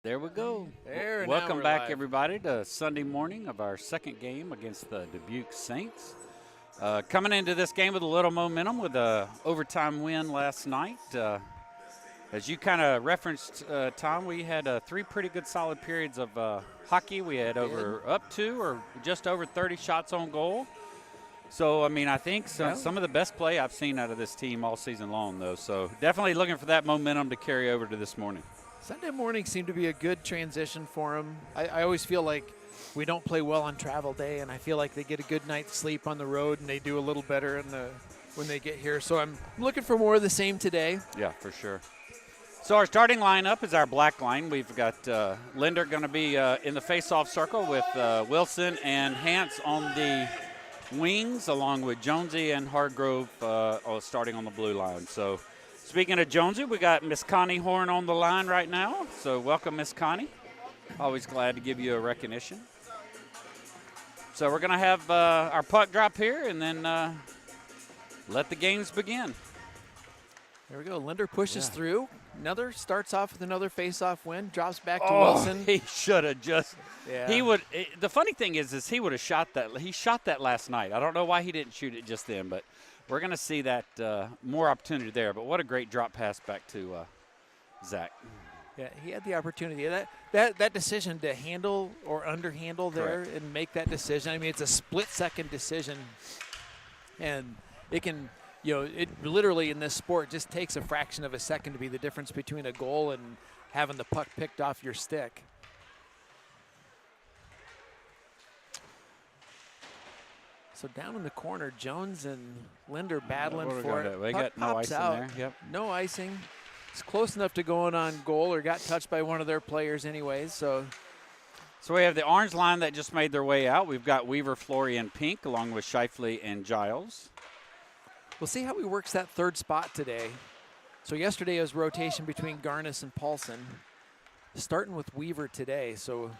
There we go. There, now Welcome we're back, live. everybody, to Sunday morning of our second game against the Dubuque Saints. Coming into this game with a little momentum with a overtime win last night. As you kind of referenced, Tom, we had three pretty good solid periods of hockey. We had up to or just over 30 shots on goal. So, I mean, I think some of the best play I've seen out of this team all season long, though. So definitely looking for that momentum to carry over to this morning. Sunday morning seemed to be a good transition for them. I always feel like we don't play well on travel day, and I feel like they get a good night's sleep on the road, and they do a little better when they get here. So I'm looking for more of the same today. Yeah, for sure. So our starting lineup is our black line. We've got Linder going to be in the face-off circle with Wilson and Hance on the wings, along with Jonesy and Hargrove starting on the blue line. So speaking of Jonesy, we got Miss Connie Horn on the line right now. So welcome, Miss Connie. Always glad to give you a recognition. So we're going to have our puck drop here and then let the games begin. There we go. Linder pushes through. Starts off with another face-off win. Drops back to Wilson. He should have just. Yeah. He would. The funny thing is he would have shot that. He shot that last night. I don't know why he didn't shoot it just then, but we're going to see that more opportunity there. But what a great drop pass back to Zach. Yeah, he had the opportunity. That decision to handle or underhandle there Correct. and make that decision. I mean, it's a split-second decision, and it can. It literally in this sport just takes a fraction of a second to be the difference between a goal and having the puck picked off your stick. So down in the corner, Jones and Linder battling for it. We got no icing there. Yep. No icing. It's close enough to going on goal or got touched by one of their players anyways. So we have the orange line that just made their way out. We've got Weaver, Flory, and Pink, along with Shifley and Giles. we'll see how he works that third spot today. So yesterday was rotation between Garnis and Paulson. Starting with Weaver today, so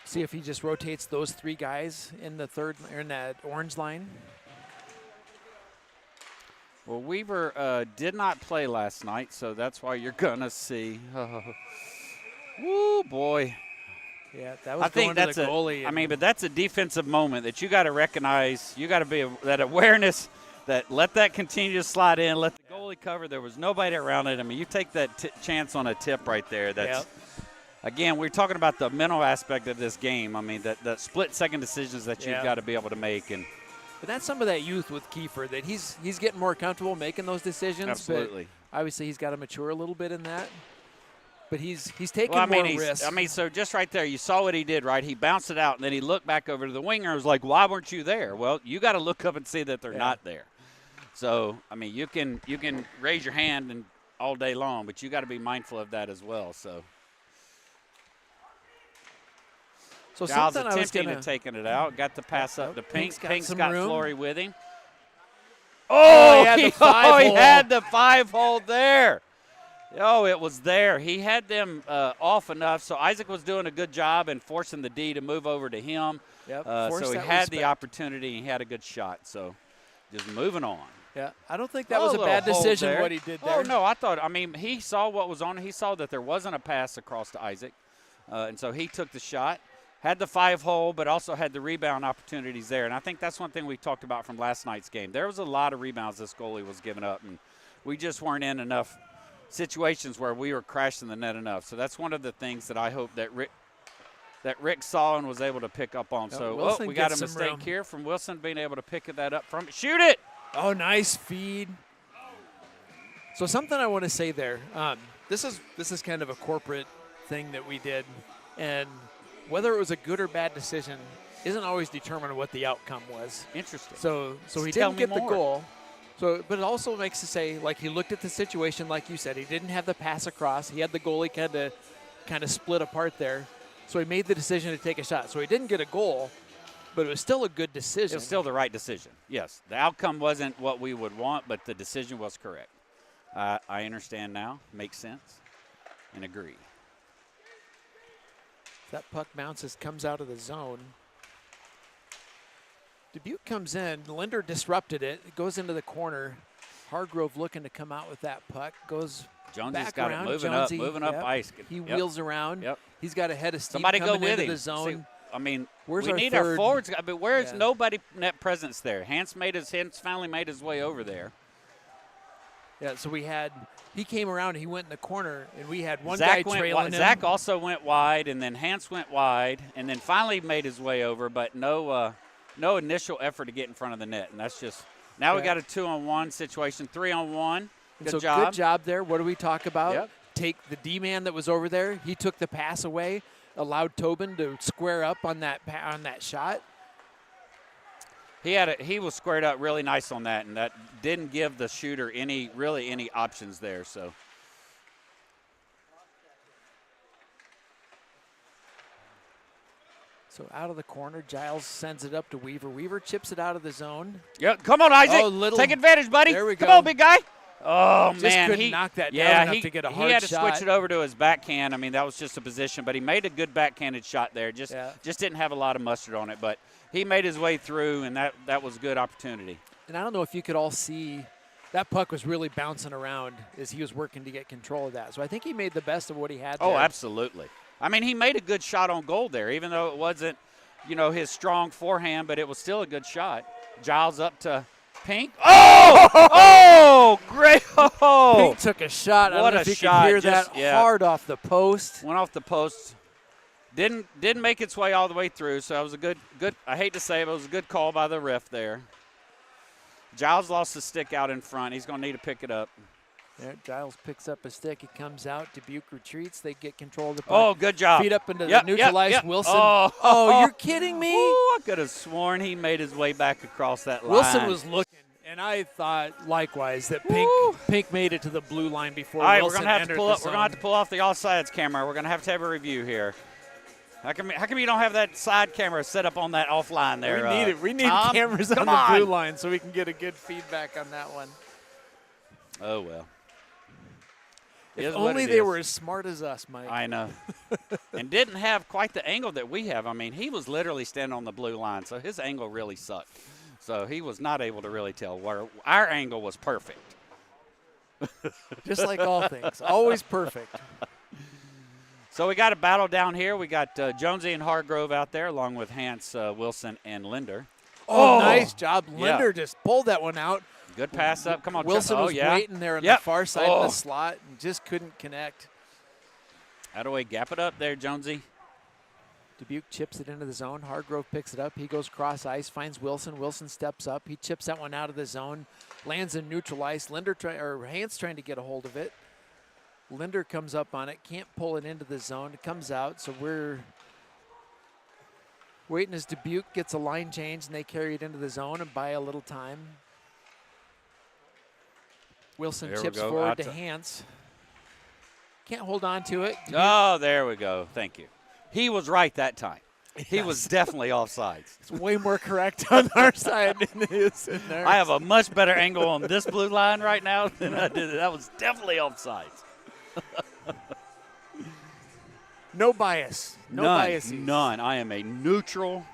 see if he just rotates those three guys in the third or in that orange line. Well, Weaver did not play last night, so that's why you're gonna see. Woo, boy! Yeah, that was I think going that's to the goalie. I mean, but that's a defensive moment that you got to recognize. You got to be that awareness. That let that continue to slide in. Let the goalie cover. There was nobody around it. I mean, you take that chance on a tip right there. That's again, we're talking about the mental aspect of this game. I mean, that split-second decisions that you've got to be able to make. But that's some of that youth with Kiefer, that he's getting more comfortable making those decisions. Absolutely. But obviously, he's got to mature a little bit in that. But he's taking more risks. I mean, so just right there, you saw what he did, right? He bounced it out, and then he looked back over to the winger and was like, why weren't you there? Well, you got to look up and see that they're not there. So, I mean, you can raise your hand and all day long, but you got to be mindful of that as well. So Giles attempting to taking it out. Got the pass up to Pink. Pink's got Flory with him. Oh, he had the five hole there. Oh, it was there. He had them off enough, so Isaac was doing a good job in forcing the D to move over to him. So he had the opportunity, and he had a that shot. So just moving on. Yeah, I don't think that was a bad decision what he did there. Oh, no, I mean, he saw what was on it. He saw that there wasn't a pass across to Isaac, and so he took the shot, had the five hole, but also had the rebound opportunities there. And I think that's one thing we talked about from last night's game. There was a lot of rebounds this goalie was giving up, and we just weren't in enough situations where we were crashing the net enough. So that's one of the things that I hope that Rick saw and was able to pick up on. So we got a mistake here from Wilson being able to pick that up from it. Shoot it! Oh, nice feed. So something I want to say there. This is kind of a corporate thing that we did, and whether it was a good or bad decision isn't always determined what the outcome was. Interesting. So he didn't get the goal. So, but it also makes to say, like, he looked at the situation, like you said, he didn't have the pass across. He had the goalie kind of split apart there. So he made the decision to take a shot. So he didn't get a goal, but it was still a good decision. It was still the right decision, yes. The outcome wasn't what we would want, but the decision was correct. I understand now, makes sense, and agree. That puck bounces, comes out of the zone. Dubuque comes in. Linder disrupted it. It goes into the corner. Hargrove looking to come out with that puck. Goes Jonesy's back got around. it moving Jonesy, up ice. He wheels around. Yep. He's got a head of steam Somebody coming go with into him. the zone. See, I mean, Where's we our need third? our forwards, but where's Yeah. nobody net presence there? Hans finally made his way over there. Yeah, so he came around, he went in the corner, and we had one Zach guy trailing him. Zach also went wide, and then Hans went wide, and then finally made his way over, but no initial effort to get in front of the net. And that's just, now we got a 2-on-1 situation, 3-on-1. Good job. Good job there. What do we talk about? Yep. Take the D-man that was over there. He took the pass away, allowed Tobin to square up on that shot. He was squared up really nice on that, and that didn't give the shooter any options there. So out of the corner, Giles sends it up to Weaver. Weaver chips it out of the zone. Yep, come on, Isaac. Take advantage, buddy. There we go. Come on, big guy. Oh, just man. Couldn't knock that down enough to get a hard shot. He had to switch it over to his backhand. I mean, that was just a position, but he made a good backhanded shot there. Just didn't have a lot of mustard on it, but he made his way through, and that was a good opportunity. And I don't know if you could all see, that puck was really bouncing around as he was working to get control of that. So I think he made the best of what he had there. Oh, absolutely. I mean, he made a good shot on goal there, even though it wasn't, his strong forehand, but it was still a good shot. Giles up to Pink. Oh, great. Oh. Pink took a shot. I don't know if you could hear that hard off the post. Went off the post. Didn't make its way all the way through, so it was a good, I hate to say it, but it was a good call by the ref there. Giles lost the stick out in front. He's going to need to pick it up. Yeah, Giles picks up a stick. He comes out. Dubuque retreats. They get control of the puck. Oh, good job. Feet up into the neutral ice. Wilson. Oh, you're kidding me? Ooh, I could have sworn he made his way back across that line. Wilson was looking, and I thought likewise that Pink made it to the blue line before Wilson Wilson entered the zone. We're going to have to pull off the offsides camera. We're going to have a review here. How come you don't have that side camera set up on that offline there? We need it. We need Tom? cameras on the blue line so we can get a good feedback on that one. Oh, well. If only they were as smart as us, Mike. I know. And didn't have quite the angle that we have. I mean, he was literally standing on the blue line, so his angle really sucked. So he was not able to really tell where our angle was perfect. Just like all things, always perfect. So we got a battle down here. We got Jonesy and Hargrove out there, along with Hans, Wilson, and Linder. Oh, nice job. Linder just pulled that one out. Good pass up. Come on, Wilson was waiting there on the far side of the slot and just couldn't connect. How do we gap it up there, Jonesy? Dubuque chips it into the zone. Hargrove picks it up. He goes cross ice, finds Wilson. Wilson steps up. He chips that one out of the zone, lands in neutral ice. Hans trying to get a hold of it. Linder comes up on it, can't pull it into the zone. It comes out, so we're waiting as Dubuque gets a line change, and they carry it into the zone and buy a little time. Wilson chips forward to Hans. Can't hold on to it. Oh, there we go. Thank you. He was right that time. Yes. He was definitely offsides. It's way more correct on our side than his in there. I have a much better angle on this blue line right now than I did. That was definitely offsides. No bias. No bias. None. I am a neutral.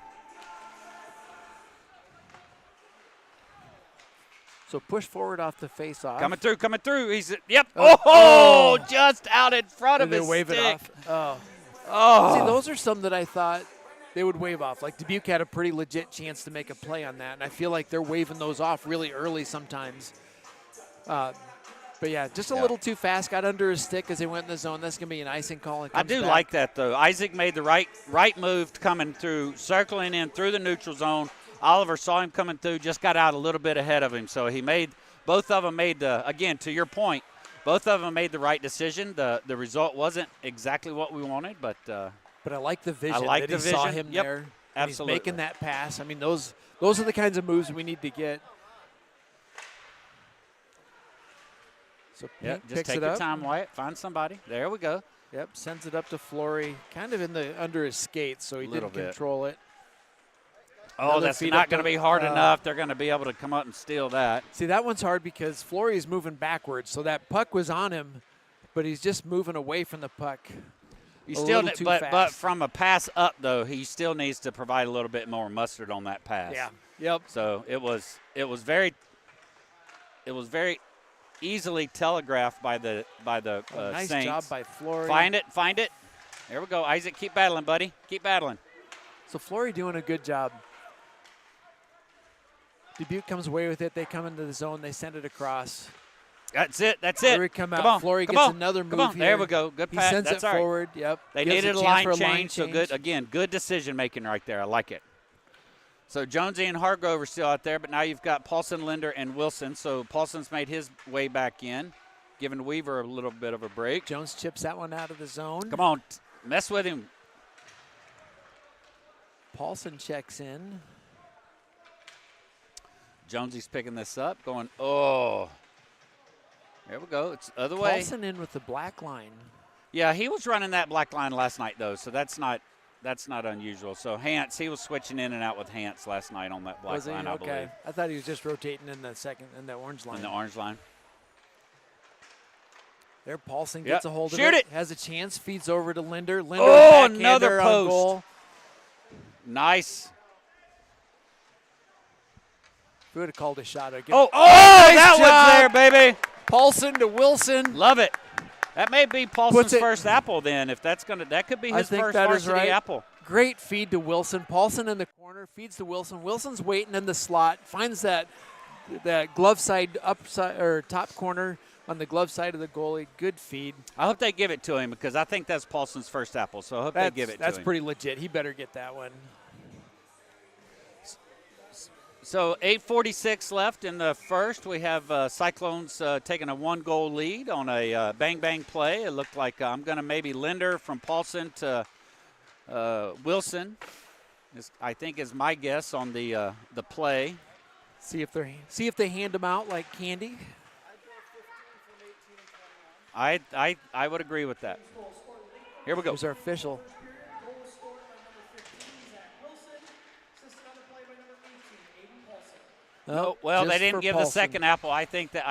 So push forward off the face-off. Coming through. He's just out in front of his stick. Wave it off. Oh. See, those are some that I thought they would wave off. Like Dubuque had a pretty legit chance to make a play on that, and I feel like they're waving those off really early sometimes. But yeah, just a little too fast. Got under his stick as they went in the zone. That's going to be an icing call. I do like that, though. Isaac made the right move coming through, circling in through the neutral zone. Oliver saw him coming through, just got out a little bit ahead of him. So both of them made again, to your point, both of them made the right decision. The result wasn't exactly what we wanted, but I like the vision. Saw him there. Absolutely. He's making that pass. I mean, those are the kinds of moves we need to get. So Pink just take your time, Wyatt. Find somebody. There we go. Yep, sends it up to Flory, kind of under his skates, so he didn't control it. Oh, that's not going to be hard enough. They're going to be able to come up and steal that. See, that one's hard because Flory is moving backwards, so that puck was on him, but he's just moving away from the puck. But from a pass up though, he still needs to provide a little bit more mustard on that pass. Yeah. Yep. So it was very easily telegraphed by the nice Saints. job by Flory. Find it. There we go. Isaac, keep battling, buddy. Keep battling. So Flory doing a good job. Dubuque comes away with it. They come into the zone. They send it across. That's it. Flory come out. Flory gets another move here. There we go. Good pass. He sends That's it forward. Yep. They Gives needed a chance for line change. So good. Again, good decision making right there. I like it. So Jonesy and Hargrove are still out there, but now you've got Paulson, Linder, and Wilson. So Paulson's made his way back in, giving Weaver a little bit of a break. Jones chips that one out of the zone. Come on. Mess with him. Paulson checks in. Jonesy's picking this up, going, oh. There we go. It's the other way. Paulson in with the black line. Yeah, he was running that black line last night, though, so that's not unusual. So Hance, he was switching in and out with Hance last night on that black line, I believe. I thought he was just rotating in the orange line. In the orange line. There, Paulson gets a hold of it. Has a chance, feeds over to Linder. Linder, another post. Goal. Nice. We would have called a shot again. Oh, nice that job. one's there, baby. Paulson to Wilson. Love it. That may be Paulson's first apple then. If that's that could be his first varsity apple. Great feed to Wilson. Paulson in the corner, feeds to Wilson. Wilson's waiting in the slot, finds that glove side upside or top corner on the glove side of the goalie. Good feed. I hope they give it to him because I think that's Paulson's first apple. So I hope they give it to him. That's pretty legit. He better get that one. So 8:46 left in the first. We have Cyclones taking a 1-goal lead on a bang-bang play. It looked like I'm going to maybe Linder from Paulson to Wilson. I think is my guess on the play. See if they hand them out like candy. I would agree with that. Here we go. Here's our official. No, well, they didn't give the second apple. I think that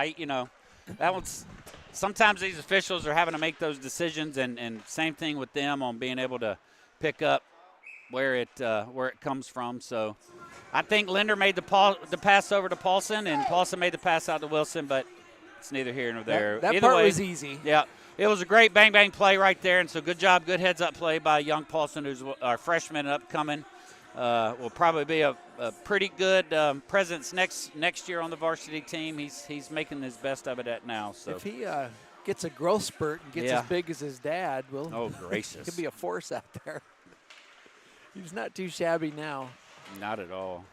that one's. Sometimes these officials are having to make those decisions, and same thing with them on being able to pick up where it comes from. So, I think Linder made the pass over to Paulson, and Paulson made the pass out to Wilson, but it's neither here nor there. That Either part way, was easy. Yeah, it was a great bang play right there, and so good job, good heads up play by young Paulson, who's our freshman and upcoming. Will probably be a pretty good presence next year on the varsity team. He's making his best of it now. So if he gets a growth spurt and gets as big as his dad, gracious, he could be a force out there. He's not too shabby now. Not at all.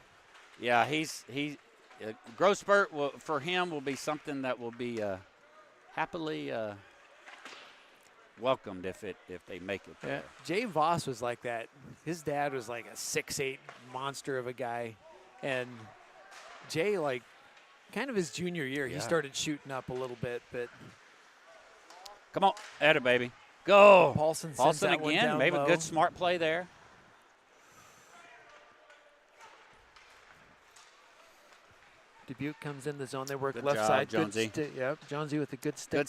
Yeah, growth spurt for him will be something that will be happily welcomed if they make it there. Yeah. Jay Voss was like that. His dad was like a 6'8" monster of a guy, and Jay, like, kind of his junior year, he started shooting up a little bit. But come on, atta baby, go! Paulson again, maybe a good smart play there. Dubuque comes in the zone. They work good left job, side. Jonesy. Jonesy with a good stick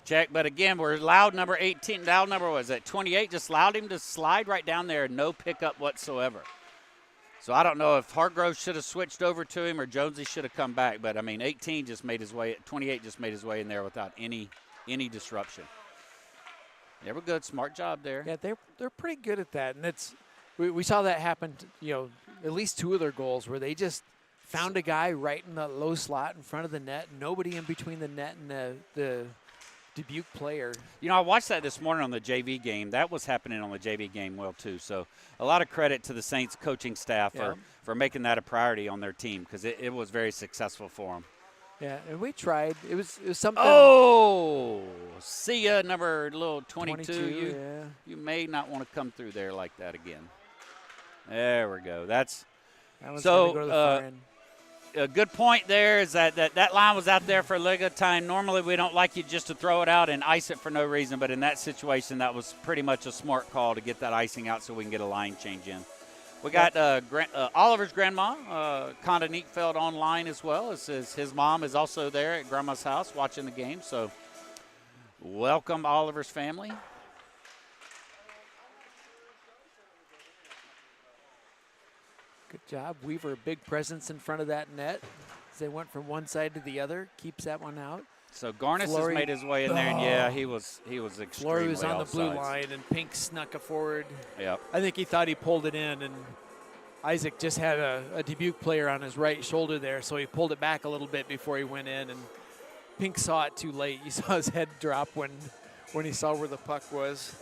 check. But again, we're allowed number 18. Loud number was at 28. Just allowed him to slide right down there. No pickup whatsoever. So I don't know if Hargrove should have switched over to him or Jonesy should have come back. But I mean, 28 just made his way in there without any disruption. They were good. Smart job there. Yeah, they're pretty good at that, and we saw that happen. At least 2 of their goals where they just found a guy right in the low slot in front of the net, nobody in between the net and the Dubuque player. I watched that this morning on the JV game. That was happening on the JV game well, too. So a lot of credit to the Saints coaching staff for making that a priority on their team because it was very successful for them. Yeah, and we tried. It was something. Oh, see ya, number 22. You may not want to come through there like that again. There we go. That one's gonna go to the far end. A good point there is that line was out there for a leg of time. Normally we don't like you just to throw it out and ice it for no reason, but in that situation that was pretty much a smart call to get that icing out so we can get a line change in. We got Oliver's grandma, Conda Neatfeld, online as well. His mom is also there at Grandma's house watching the game, so welcome Oliver's family. Good job. Weaver, a big presence in front of that net as they went from one side to the other. Keeps that one out. So Garnis has Flory. made his way in there, and yeah, he was extremely Flory was on the blue offsides. line, and Pink snuck it forward. Yep. I think he thought he pulled it in, and Isaac just had a Dubuque player on his right shoulder there, so he pulled it back a little bit before he went in, and Pink saw it too late. You saw his head drop when he saw where the puck was.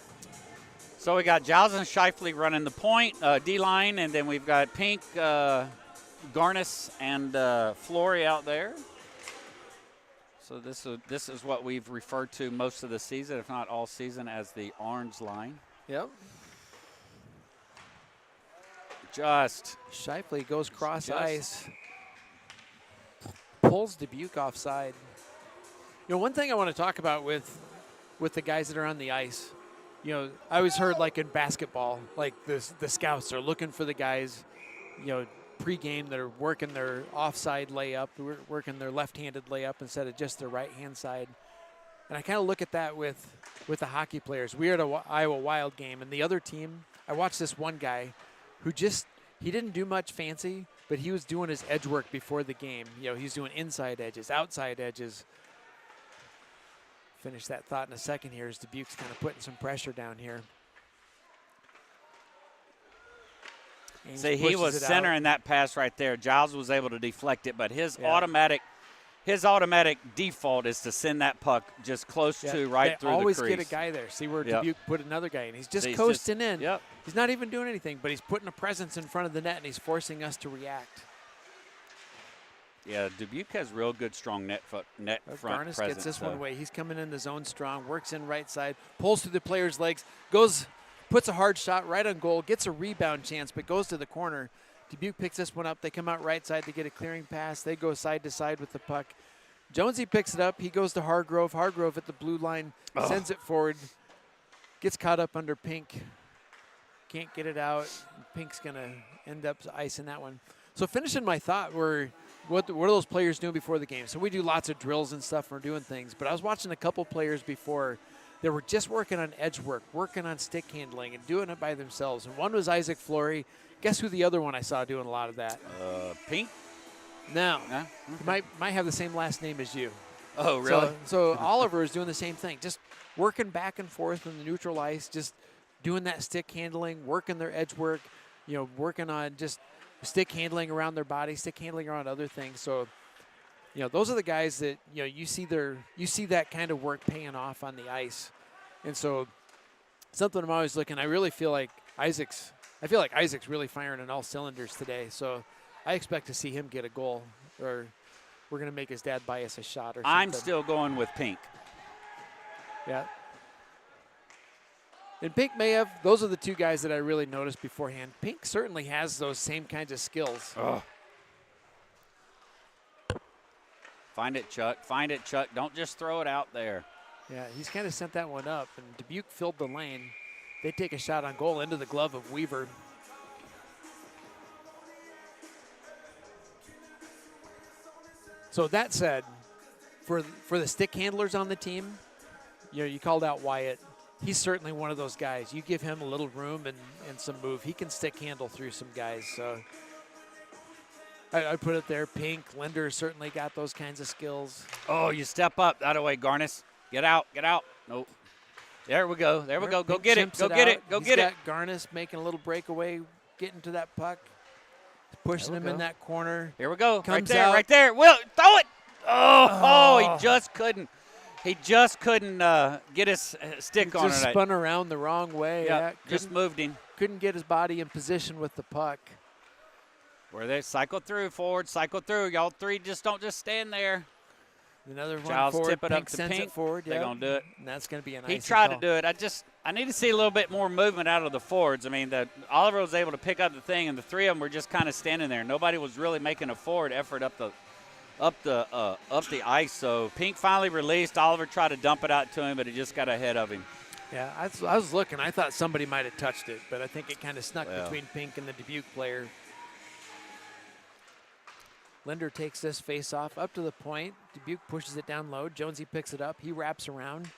So we got Giles and Shifley running the point, D-line, and then we've got Pink, Garnis, and Flory out there. So this is what we've referred to most of the season, if not all season, as the orange line. Yep. Just Shifley goes cross ice, pulls Dubuque offside. You know, one thing I want to talk about with the guys that are on the ice, you know, I always heard like in basketball, like the scouts are looking for the guys, you know, pregame that are working their offside layup, working their left-handed layup instead of just their right-hand side. And I kind of look at that with the hockey players. We were at an Iowa Wild game, and the other team, I watched this one guy who he didn't do much fancy, but he was doing his edge work before the game. You know, he's doing inside edges, outside edges. Finish that thought in a second here as Dubuque's kind of putting some pressure down here. Ames see, he was centering out. that pass right there. Giles was able to deflect it, but his automatic default is to send that puck just close to right through the always crease. get a guy there. See where Dubuque put another guy in. He's just He's coasting in. Yep. He's not even doing anything, but he's putting a presence in front of the net, and he's forcing us to react. Yeah, Dubuque has real good, strong net front Garnis presence. gets this one away. He's coming in the zone strong, works in right side, pulls through the player's legs, puts a hard shot right on goal, gets a rebound chance, but goes to the corner. Dubuque picks this one up. They come out right side to get a clearing pass. They go side to side with the puck. Jonesy picks it up. He goes to Hargrove. Hargrove at the blue line, sends it forward, gets caught up under Pink. Can't get it out. Pink's going to end up icing that one. So finishing my thought were, what are those players doing before the game? So we do lots of drills and stuff. We're doing things. But I was watching a couple players before that were just working on edge work, working on stick handling, and doing it by themselves. And one was Isaac Flory. Guess who the other one I saw doing a lot of that? Pink? No. Yeah? He might have the same last name as you. Oh, really? So Oliver is doing the same thing, just working back and forth on the neutral ice, just doing that stick handling, working their edge work, you know, working on just stick handling around their body, stick handling around other things. So, you know, those are the guys that, you know, you see that kind of work paying off on the ice. And so something I'm always looking, I feel like Isaac's really firing on all cylinders today. So I expect to see him get a goal, or we're going to make his dad buy us a shot or something. I'm still going with Pink. Yeah. And Pink may have, those are the two guys that I really noticed beforehand. Pink certainly has those same kinds of skills. Oh. Find it, Chuck. Find it, Chuck. Don't just throw it out there. Yeah, he's kind of sent that one up, and Dubuque filled the lane. They take a shot on goal into the glove of Weaver. So that said, for the stick handlers on the team, you know, you called out Wyatt. He's certainly one of those guys. You give him a little room and some move, he can stick handle through some guys. So I put it there. Pink, Linder certainly got those kinds of skills. Oh, you step up. That way, Garnis. Get out. Get out. Nope. There we go. There we go. Go get it. Go get it. Go get it. Garnis making a little breakaway, getting to that puck, pushing him in that corner. Here we go. Comes right there. out. Right there. Will, throw it. Oh, he just couldn't. He just couldn't get his stick on it. Just spun around the wrong way. Yeah, just moved him. Couldn't get his body in position with the puck. Where they cycle through, forward, cycle through. Y'all three don't just stand there. Another one Giles forward. tip it up Pink to sends Pink. it forward. They're going to do it. And that's going to be a nice He tried call. to do it. I need to see a little bit more movement out of the forwards. I mean, Oliver was able to pick up the thing, and the three of them were just kind of standing there. Nobody was really making a forward effort up the ice. So Pink finally released. Oliver tried to dump it out to him, but it just got ahead of him. Yeah, I was looking. I thought somebody might have touched it, but I think it kind of snuck between Pink and the Dubuque player. Linder takes this face-off up to the point. Dubuque pushes it down low. Jonesy picks it up. He wraps around.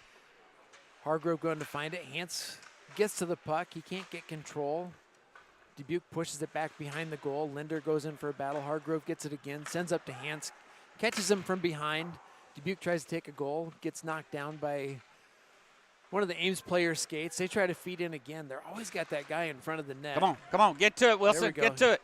Hargrove going to find it. Hance gets to the puck. He can't get control. Dubuque pushes it back behind the goal. Linder goes in for a battle. Hargrove gets it again. Sends up to Hance. Catches him from behind. Dubuque tries to take a goal, gets knocked down by one of the Ames players' skates. They try to feed in again. They're always got that guy in front of the net. Come on, get to it, Wilson. Get to it.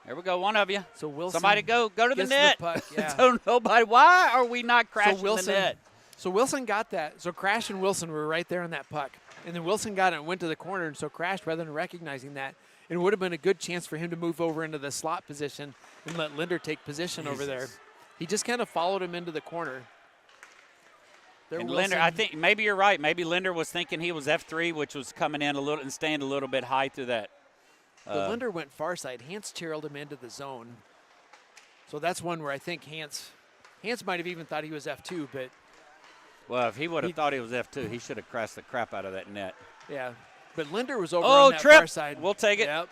There we go, one of you. So Wilson, somebody go to the net. The puck, yeah. So nobody. Why are we not crashing the net? So Wilson got that. So Crash and Wilson were right there on that puck, and then Wilson got it and went to the corner. And so Crash, rather than recognizing that, it would have been a good chance for him to move over into the slot position and let Linder take position over there. He just kind of followed him into the corner. And Linder, I think maybe you're right. Maybe Linder was thinking he was F3, which was coming in a little and staying a little bit high through that. But Linder went far side. Hans channeled him into the zone. So that's one where I think Hans might have even thought he was F2, but. Well, if he would have thought he was F2, he should have crashed the crap out of that net. Yeah. But Linder was over on that far side. We'll take it. Yep.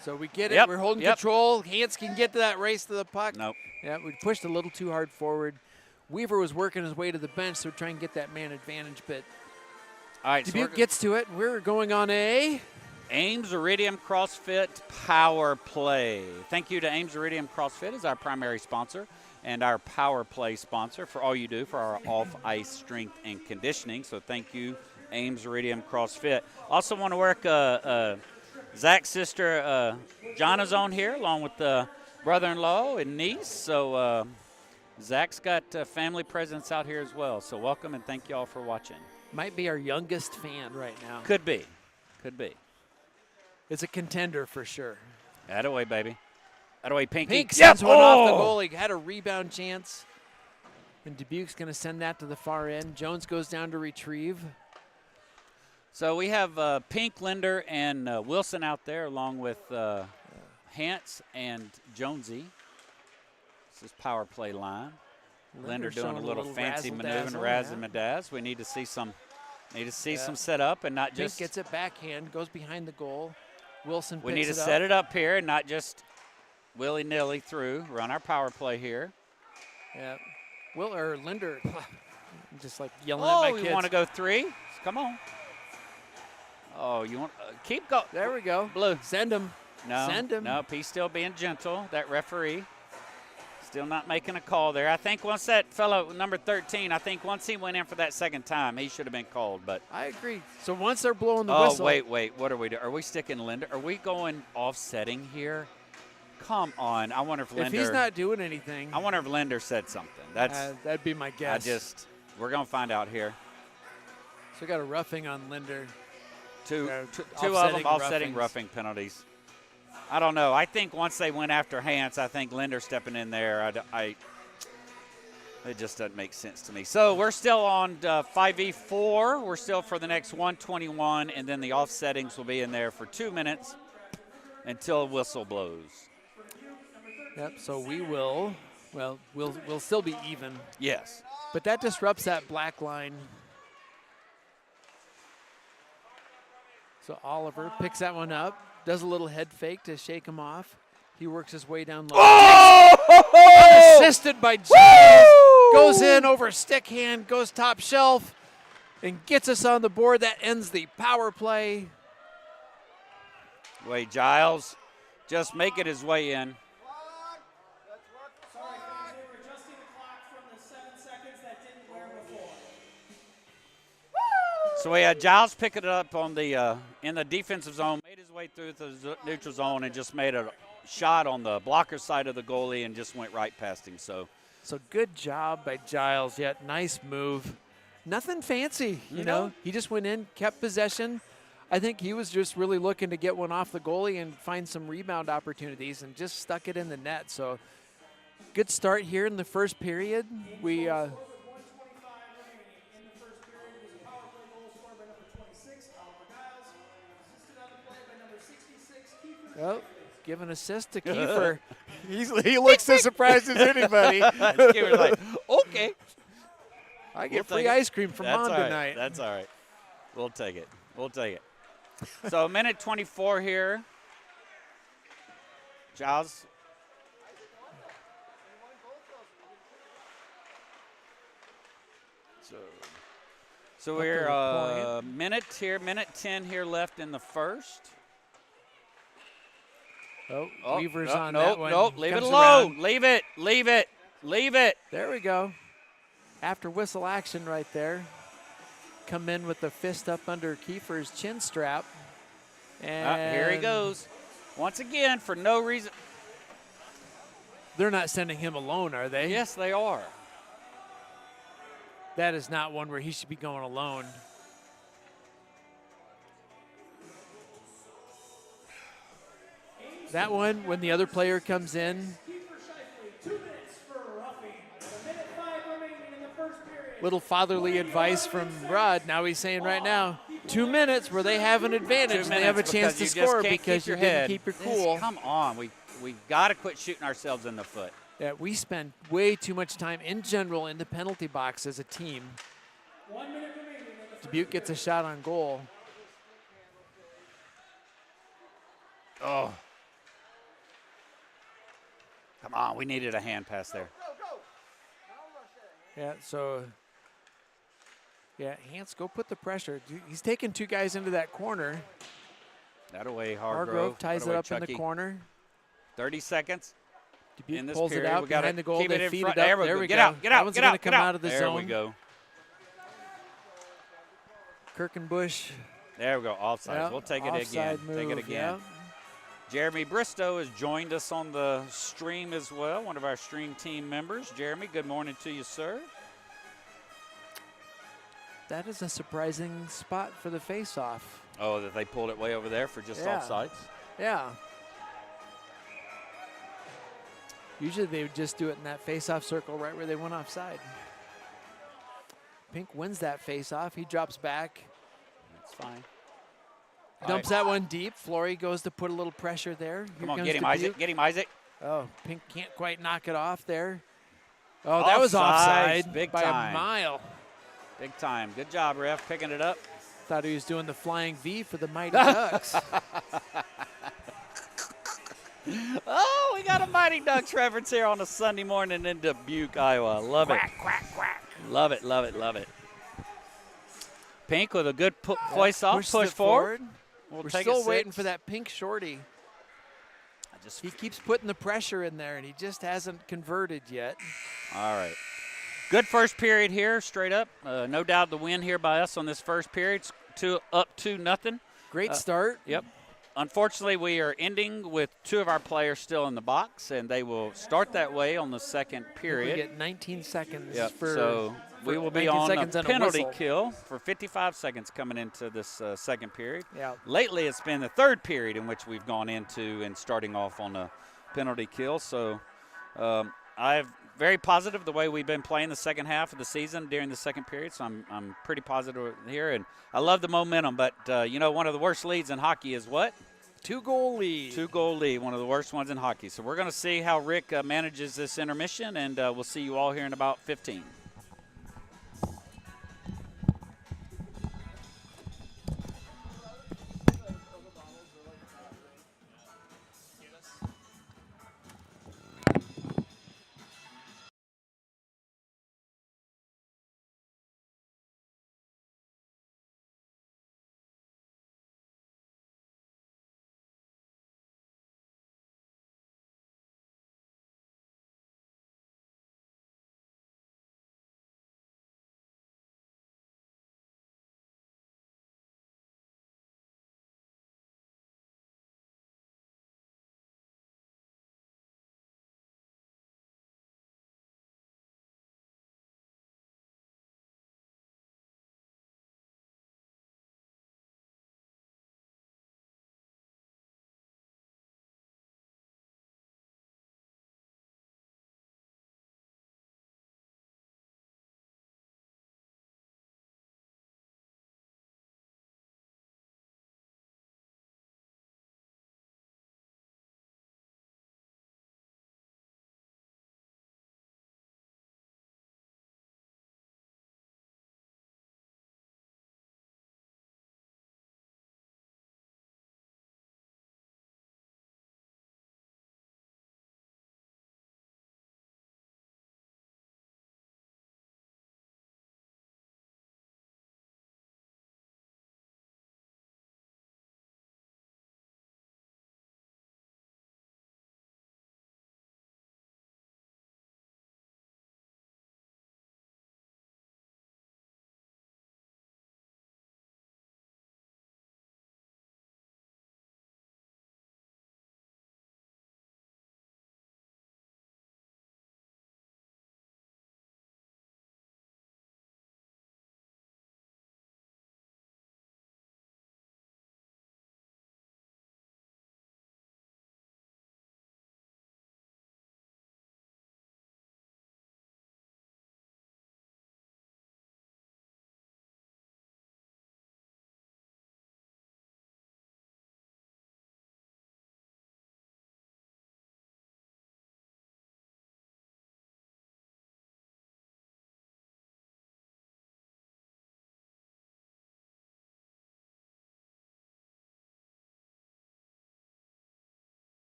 So we get it. We're holding control. Hans can get to that race to the puck. Nope. Yeah, we pushed a little too hard forward. Weaver was working his way to the bench, so try and get that man advantage. But all right, Dubuque gets to it. We're going on a Ames Iridium CrossFit Power Play. Thank you to Ames Iridium CrossFit as our primary sponsor and our Power Play sponsor for all you do for our off-ice strength and conditioning. So thank you, Ames Iridium CrossFit. Also want to work Zach's sister, Jonna's on here, along with the brother-in-law and niece. So Zach's got family presence out here as well. So welcome and thank you all for watching. Might be our youngest fan right now. Could be. Could be. It's a contender for sure. Atta-way, baby. Atta-way, Pinky. Pink sends one off the goalie. Had a rebound chance. And Dubuque's going to send that to the far end. Jones goes down to retrieve. So we have Pink, Linder, and Wilson out there, along with Hans and Jonesy. This is power play line. Linder doing a little fancy maneuver, razzle-dazzle. We need to see some some setup and not just. Pink gets it backhand, goes behind the goal. Wilson. We need to set it up here and not just willy-nilly through. Run our power play here. Yeah, Linder, just like yelling at my kids. Oh, you want to go three? Come on. Oh, you want keep going? There we go. Blue. Send him. No. Send him. Nope. He's still being gentle. That referee. Still not making a call there. I think once that fellow, number 13, I think once he went in for that second time, he should have been called. But I agree. So once they're blowing the whistle. Oh, wait. What are we doing? Are we sticking Linder? Are we going offsetting here? Come on. I wonder if Linder. If he's not doing anything. I wonder if Linder said something. That'd be my guess. We're going to find out here. So we got a roughing on Linder. Two of them offsetting roughing penalties. I don't know. I think once they went after Hans, I think Linder stepping in there, it just doesn't make sense to me. So we're still on 5v4. We're still for the next 121, and then the offsettings will be in there for 2 minutes until a whistle blows. Yep, so we'll still be even. Yes. But that disrupts that black line. So Oliver picks that one up. Does a little head fake to shake him off. He works his way down low. Oh! Assisted by Giles. Goes in over stick hand, goes top shelf, and gets us on the board. That ends the power play. Wait, Giles just making his way in. Sorry, guys, we were adjusting the clock from the 7 seconds that didn't wear before. So we had Giles picking it up on the in the defensive zone, made his way through the neutral zone, and just made a shot on the blocker side of the goalie and just went right past him. So good job by Giles. Yet nice move. Nothing fancy, you know. He just went in, kept possession. I think he was just really looking to get one off the goalie and find some rebound opportunities, and just stuck it in the net. So good start here in the first period. We. Oh, give an assist to Kiefer. He looks as surprised as anybody. Kiefer's like, okay. I get free ice cream from Mom tonight. That's all right. We'll take it. So minute 24 here. Giles. So we're minute 10 here left in the first. Oh, Weaver's on that one. Nope, leave it alone. Leave it. There we go. after whistle action right there. Come in with the fist up under Kiefer's chin strap. And Here he goes. Once again, for no reason. They're not sending him alone, are they? Yes, they are. That is not one where he should be going alone. That one, when the other player comes in, little fatherly advice from Rod. Now he's saying right now, 2 minutes where they have an advantage and they have a chance to score because you didn't keep your cool. Come on, we got to quit shooting ourselves in the foot. Yeah, we spend way too much time in general in the penalty box as a team. 1 minute remaining. Dubuque gets a shot on goal. Oh. Come on, we needed a hand pass there. Yeah, so, yeah, Hans, go put the pressure. He's taking 2 guys into that corner. That away, Hargrove. Hargrove ties That away, it up Chucky. in the corner. 30 seconds. Dubuque In this pulls period, it out we gotta behind the goal. keep it They in feed front. it up. There we There go. we Get go. out, get that out, one's get going out, to come get out of the there zone. we go. Kirkenbush. There we go. Offside. Yeah, We'll take it offside again. Take it move, again. yeah. Jeremy Bristow has joined us on the stream as well, one of our stream team members. Jeremy, good morning to you, sir. That is a surprising spot for the face-off. Oh, that they pulled it way over there for just offsides? Yeah. Usually they would just do it in that face-off circle right where they went offside. Pink wins that face-off. He drops back. That's fine. Dumps that one deep. Flory goes to put a little pressure there. Come on, get him, Isaac. Get him, Isaac. Oh, Pink can't quite knock it off there. Oh, that was offside big by time. a mile. Big time. Good job, ref, picking it up. Thought he was doing the flying V for the Mighty Ducks. Oh, we got a Mighty Ducks reference here on a Sunday morning in Dubuque, Iowa. Love it. Quack, quack. Love it, love it, love it. Pink with a good voice off, Pushes push it forward. We're still waiting for that Pink shorty. He keeps putting the pressure in there, and he just hasn't converted yet. All right. Good first period here, straight up. No doubt the win here by us on this first period. Up 2-0. Great start. Yep. Unfortunately, we are ending with 2 of our players still in the box, and they will start that way on the second period. We get 19 seconds so we will be on a penalty kill for 55 seconds coming into this second period. Yeah. Lately, it's been the third period in which we've gone into and starting off on a penalty kill. So I'm very positive the way we've been playing the second half of the season during the second period. So I'm pretty positive here, and I love the momentum. But one of the worst leads in hockey is what? 2-goal lead. 2-goal lead, one of the worst ones in hockey. So we're going to see how Rick manages this intermission, and we'll see you all here in about 15.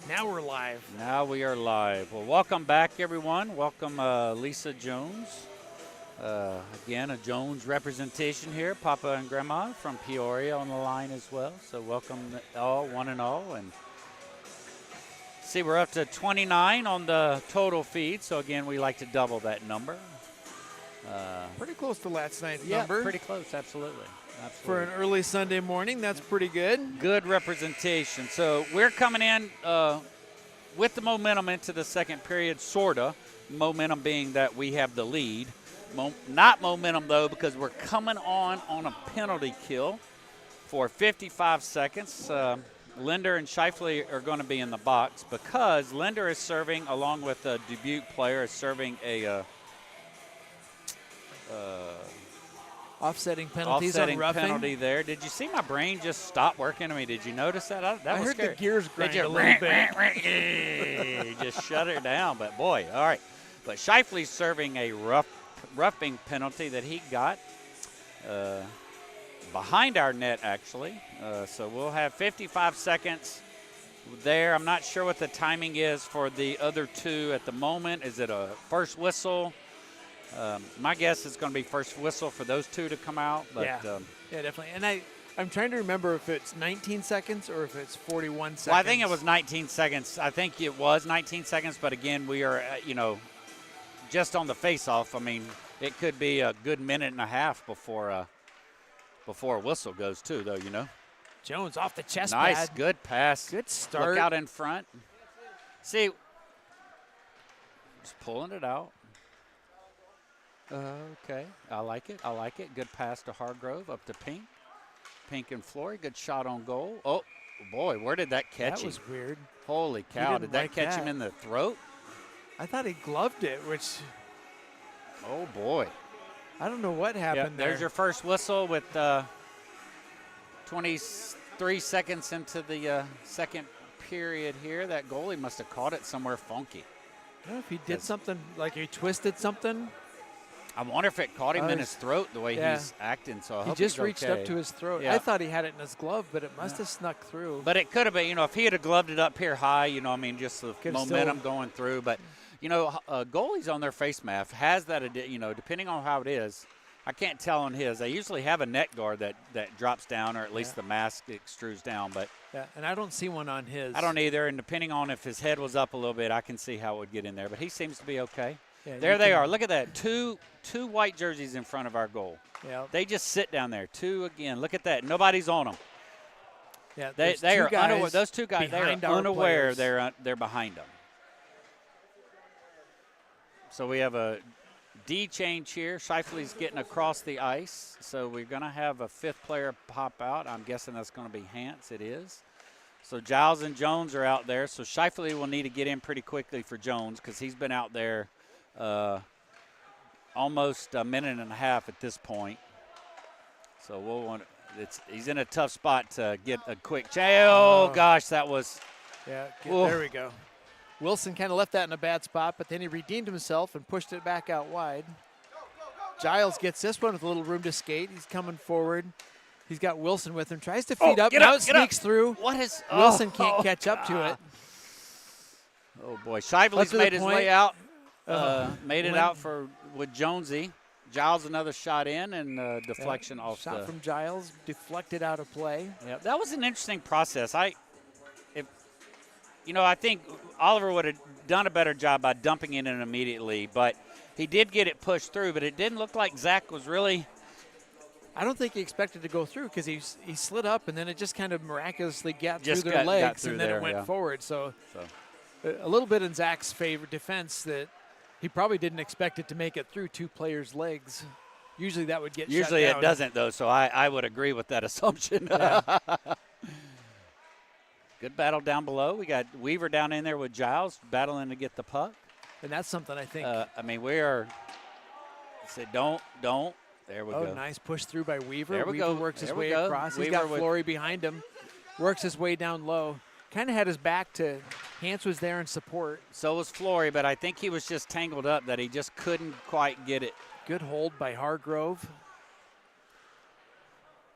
Now we're live. Now we are live. Well, welcome back, everyone. Welcome, Lisa Jones. Again, a Jones representation here. Papa and Grandma from Peoria on the line as well. So welcome all, one and all. And see, we're up to 29 on the total feed. So again, we like to double that number. Pretty close to last night's Yeah, number. pretty close. Absolutely. For an early Sunday morning, that's pretty good. Good representation. So we're coming in with the momentum into the second period, sorta. Momentum being that we have the lead. Not momentum, though, because we're coming on a penalty kill for 55 seconds. Linder and Shifley are going to be in the box because Linder is serving, along with a Dubuque player, is serving a offsetting penalties on roughing. Penalty there. Did you see my brain just stop working? I mean, did you notice that? That was heard scary. the gears grind a little bit. Just shut it down. But boy, all right. But Shifley's serving a roughing penalty that he got behind our net, actually. So we'll have 55 seconds there. I'm not sure what the timing is for the other two at the moment. Is it a first whistle? My guess is going to be first whistle for those two to come out. But, yeah, definitely. And I'm trying to remember if it's 19 seconds or if it's 41 seconds. Well, I think it was 19 seconds. I think it was 19 seconds. But, again, we are, just on the face-off. I mean, it could be a good minute and a half before a whistle goes, too, though, Jones off the chest Nice, pad. good pass. Good start. Look out in front. See, just pulling it out. Okay, I like it. Good pass to Hargrove, up to Pink. Pink and Flory, good shot on goal. Oh, boy, where did that catch him? That was weird. Holy cow, did that catch him in the throat? I thought he gloved it, which... Oh, boy. I don't know what happened there. There's your first whistle with 23 seconds into the second period here. That goalie must have caught it somewhere funky. I don't know if he did something, like he twisted something. I wonder if it caught him in his throat the way he's acting. So I hope he just he's reached okay. up to his throat. Yeah. I thought he had it in his glove, but it must have snuck through. But it could have been, if he had gloved it up here high, just the Could've momentum going through. But, goalies on their face mask has that, depending on how it is. I can't tell on his. They usually have a net guard that drops down, or at least the mask extrudes down. But yeah, and I don't see one on his. I don't either. And depending on if his head was up a little bit, I can see how it would get in there. But he seems to be okay. Yeah, there they are. Look at that. Two white jerseys in front of our goal. Yeah. They just sit down there. Two again. Look at that. Nobody's on them. Yeah, they are unaware. Those two guys, they are unaware players. they're behind them. So we have a D change here. Shifley's getting across the ice. So we're going to have a fifth player pop out. I'm guessing that's going to be Hance. It is. So Giles and Jones are out there. So Shifley will need to get in pretty quickly for Jones because he's been out there almost a minute and a half at this point. So we'll want he's in a tough spot to get a quick change. Oh, gosh, that was. Yeah, there we go. Wilson kind of left that in a bad spot, but then he redeemed himself and pushed it back out wide. Giles gets this one with a little room to skate. He's coming forward. He's got Wilson with him. Tries to feed up. Now it sneaks through. Wilson can't catch up to it. Oh, boy. Shively's made his way out. Made it out with Jonesy. Giles another shot in and deflection off. Shot from Giles, deflected out of play. Yeah, that was an interesting process. I think Oliver would have done a better job by dumping it in immediately, but he did get it pushed through, but it didn't look like Zach was really. I don't think he expected to go through because he slid up and then it just kind of miraculously got through their legs and then it went forward. So a little bit in Zach's favor defense that he probably didn't expect it to make it through two players' legs. Usually that would get Usually shut down. It doesn't, though, so I would agree with that assumption. Yeah. Good battle down below. We got Weaver down in there with Giles battling to get the puck. And that's something I think. We are. Say don't. There we go. Oh, nice push through by Weaver. There we Weaver go. works his There we way go. across. He's Weaver got Flory behind him. Works his way down low. Kind of had his back to Hance was there in support. So was Flory, but I think he was just tangled up that he just couldn't quite get it. Good hold by Hargrove.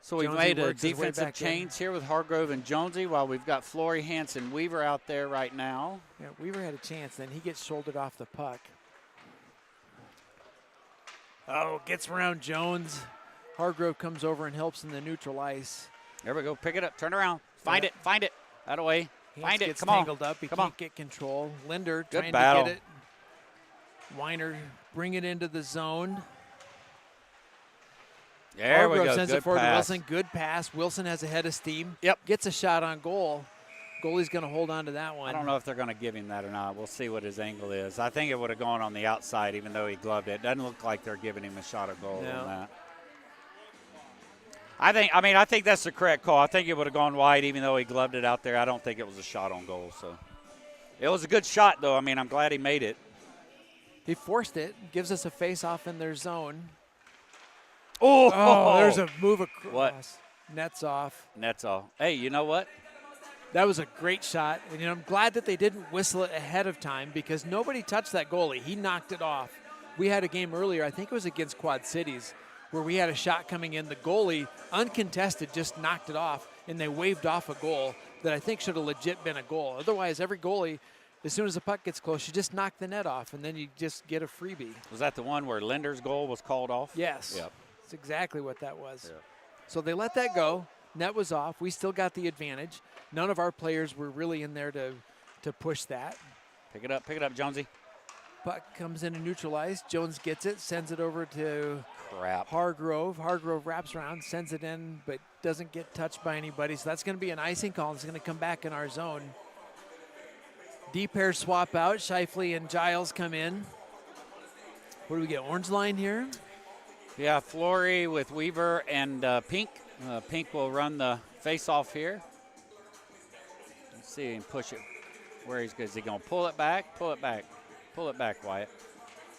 So we've Jonesy made a works his way defensive back in. change here with Hargrove and Jonesy while we've got Flory, Hanson, Weaver out there right now. Yeah, Weaver had a chance, then he gets shouldered off the puck. Oh, gets around Jones. Hargrove comes over and helps in the neutral ice. There we go. Pick it up. Turn around. Find it. Find it. Out of way. Find it. Gets Come on. tangled up. He Come can't on. get control. Linder Good trying battle. to get it. Weiner bring it into the zone. There we Hargrove go. sends Good it forward pass. to Wilson. Good pass. Wilson has a head of steam. Yep. Gets a shot on goal. Goalie's going to hold on to that one. I don't know if they're going to give him that or not. We'll see what his angle is. I think it would have gone on the outside even though he gloved it. Doesn't look like they're giving him a shot at goal on that. I think that's the correct call. I think it would have gone wide even though he gloved it out there. I don't think it was a shot on goal. So it was a good shot, though. I mean, I'm glad he made it. He forced it. Gives us a face-off in their zone. Oh, There's a move across. What? Net's off. That's all. Hey, you know what? That was a great shot. And I'm glad that they didn't whistle it ahead of time because nobody touched that goalie. He knocked it off. We had a game earlier, I think it was against Quad Cities, where we had a shot coming in. The goalie, uncontested, just knocked it off, and they waved off a goal that I think should have legit been a goal. Otherwise, every goalie, as soon as the puck gets close, you just knock the net off, and then you just get a freebie. Was that the one where Linder's goal was called off? Yes. Yep. That's exactly what that was. Yep. So they let that go. Net was off. We still got the advantage. None of our players were really in there to push that. Pick it up, Jonesy. Puck comes in and neutralized. Jones gets it, sends it over to Crap. Hargrove. Hargrove wraps around, sends it in, but doesn't get touched by anybody. So that's going to be an icing call. It's going to come back in our zone. D pairs swap out. Shifley and Giles come in. What do we get? Orange line here? Yeah, Flory with Weaver and Pink. Pink will run the face-off here. Let's see and push it where he's good. Is he going to pull it back? Pull it back. Pull it back, Wyatt.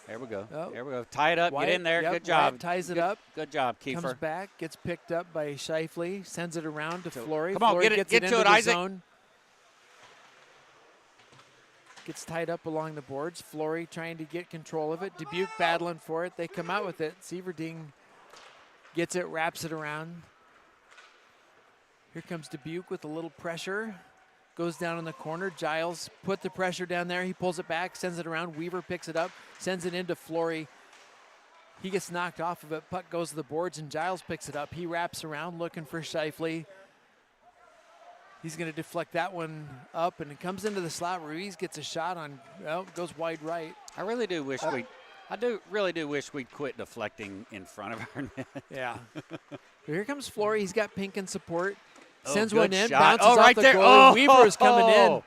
There we go. Oh. There we go. Tie it up. Wyatt, Get in there. yep, Good job. Wyatt ties it Good, up. Good job, Kiefer. Comes back, gets picked up by Shifley, sends it around to Flory. Come on, Flory get it- gets get it to into it, the Isaac. zone. Gets tied up along the boards. Flory trying to get control of it. Dubuque battling for it. They come out with it. Sieverding gets it, wraps it around. Here comes Dubuque with a little pressure. Goes down in the corner. Giles put the pressure down there. He pulls it back, sends it around. Weaver picks it up, sends it into Flory. He gets knocked off of it. Puck goes to the boards, and Giles picks it up. He wraps around looking for Shifley. He's going to deflect that one up, and it comes into the slot. Ruiz gets a shot on, well, goes wide right. I really do wish really do wish we'd quit deflecting in front of our net. Yeah. Here comes Flory. He's got Pink in support. Oh, Sends good one in, shot. bounces Oh, right off the there. goalie. Oh, Weaver is coming in.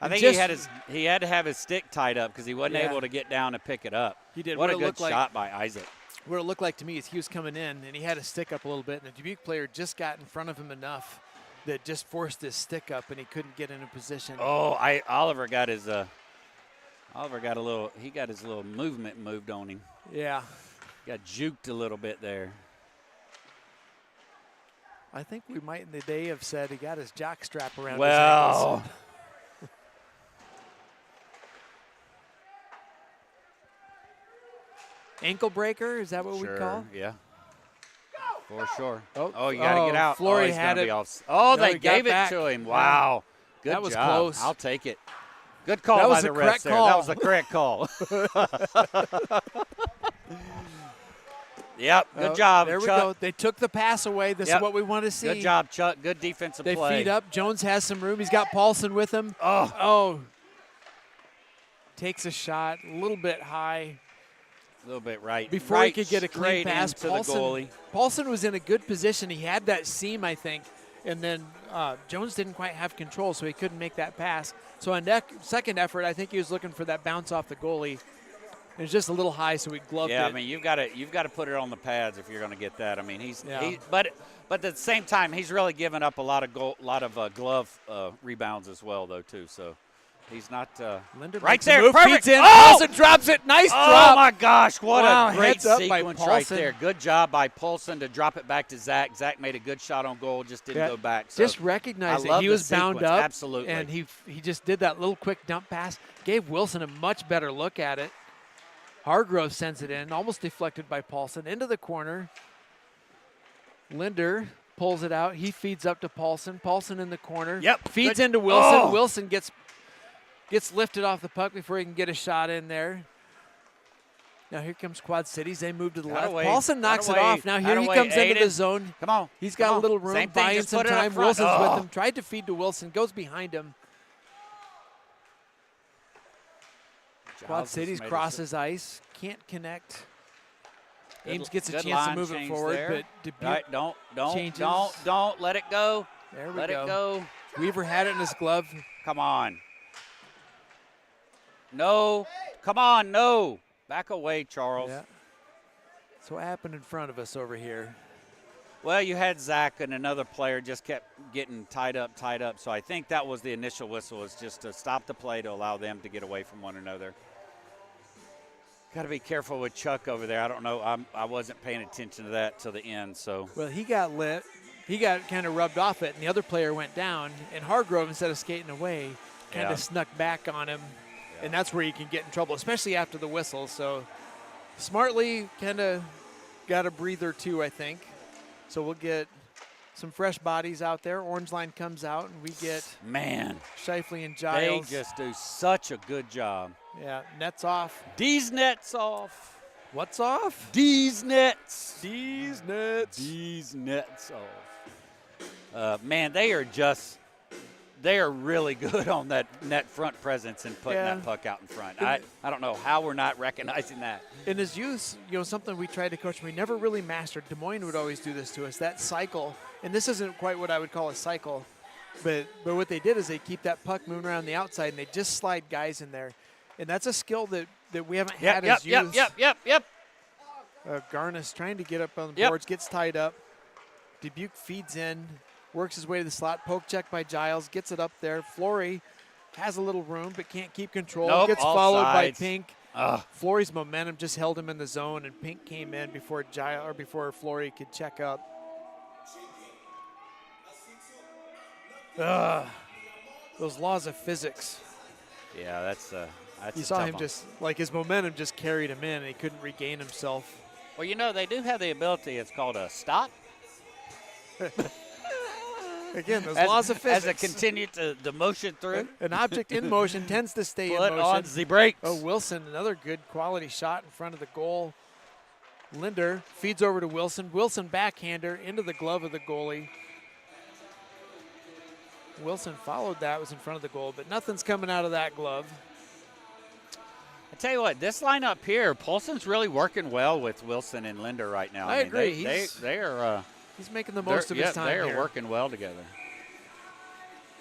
I And think just- he had to have his stick tied up because he wasn't Yeah. able to get down and pick it up. He did. What a it good looked like- shot by Isaac. What it looked like to me is he was coming in, and he had his stick up a little bit, and the Dubuque player just got in front of him enough that just forced his stick up, and he couldn't get in a position. Oh, Oliver got his little movement moved on him. Yeah. Got juked a little bit there. I think we might in the day have said he got his jock strap around his Well, ankles. Ankle breaker, is that what we call? Yeah. For sure. Oh, You got to get out. Flory he's had gonna it. be off. Oh, No, they he got gave it back. to him. Yeah. Wow. Good That was job. close. I'll take it. Good call That was by the the correct refs there. That call. was the correct call. Yep. Good Oh, job, There we Chuck. go. They took the pass away. This Yep. is what we want to see. Good job, Chuck. Good defensive They play. feed up. Jones has some room. He's got Paulson with him. Oh, Takes a shot a little bit high a little bit right. before right he could get a clean straight pass. into the goalie. Paulson was in a good position. He had that seam, I think, and then Jones didn't quite have control, so he couldn't make that pass. So on second effort, I think he was looking for that bounce off the goalie. It was just a little high, so he gloved it. Yeah, I mean you've got to put it on the pads if you're going to get that. I mean Yeah. but at the same time he's really given up a lot of glove rebounds as well though too. So he's not Linder right makes a there. move, Perfect. feeds in. Oh! Paulson drops it. Nice Oh drop. my gosh, what Wow, a great heads up by sequence right Paulson. there. Good job by Paulson to drop it back to Zach. Zach made a good shot on goal, just didn't Yeah, go back. So Just recognize I that love he the was bound sequence, up. absolutely. And he just did that little quick dump pass. Gave Wilson a much better look at it. Hargrove sends it in, almost deflected by Paulson, into the corner. Linder pulls it out. He feeds up to Paulson. Paulson in the corner. Yep. Feeds Good. into Wilson. Oh. Wilson gets lifted off the puck before he can get a shot in there. Now here comes Quad Cities. They move to the left. Paulson knocks it off. Now here he comes into the zone. Come on. He's got a little room, buying some time. Wilson's with him. Tried to feed to Wilson. Goes behind him. Quad Cities crosses ice. Can't connect. Ames gets a chance to move it forward, but Dubuque changes. Don't let it go. There we go. Let it go. Weaver had it in his glove. Come on. No. Come on, no. Back away, Charles. Yeah. So what happened in front of us over here? Well, you had Zach and another player just kept getting tied up. So I think that was the initial whistle, was just to stop the play to allow them to get away from one another. Got to be careful with Chuck over there. I don't know. I wasn't paying attention to that till the end. So. Well, he got lit. He got kind of rubbed off it, and the other player went down. And Hargrove, instead of skating away, kind of snuck back on him. And that's where you can get in trouble, especially after the whistle. So smartly kind of got a breather too, I think. So we'll get some fresh bodies out there. Orange line comes out, and we get Shifley and Giles. They just do such a good job. Yeah, nets off. D's nets off. What's off? D's nets. D's nets. D's nets off. Man, they are really good on that net front presence and putting that puck out in front. I don't know how we're not recognizing that. In his youth, something we tried to coach, we never really mastered. Des Moines would always do this to us, that cycle. And this isn't quite what I would call a cycle. But what they did is they keep that puck moving around the outside, and they just slide guys in there. And that's a skill that we haven't had as youth. Yep. Garnis trying to get up on the boards, gets tied up. Dubuque feeds in, works his way to the slot. Poke check by Giles, gets it up there. Flory has a little room but can't keep control. Nope, gets followed by sides. Pink. Flory's momentum just held him in the zone, and Pink came in before Flory could check up. Those laws of physics. Yeah, that's you saw him just, like, his momentum just carried him in, and he couldn't regain himself. Well, they do have the ability. It's called a stop. Again, those laws of physics. As it continued to motion through. An object in motion tends to stay in Put motion. on the brakes. Oh, Wilson, another good quality shot in front of the goal. Linder feeds over to Wilson. Wilson backhander into the glove of the goalie. Wilson followed that, was in front of the goal, but nothing's coming out of that glove. I tell you what, this lineup here, Paulson's really working well with Wilson and Linder right now. I agree. He's making the most of his time they are here. working well together.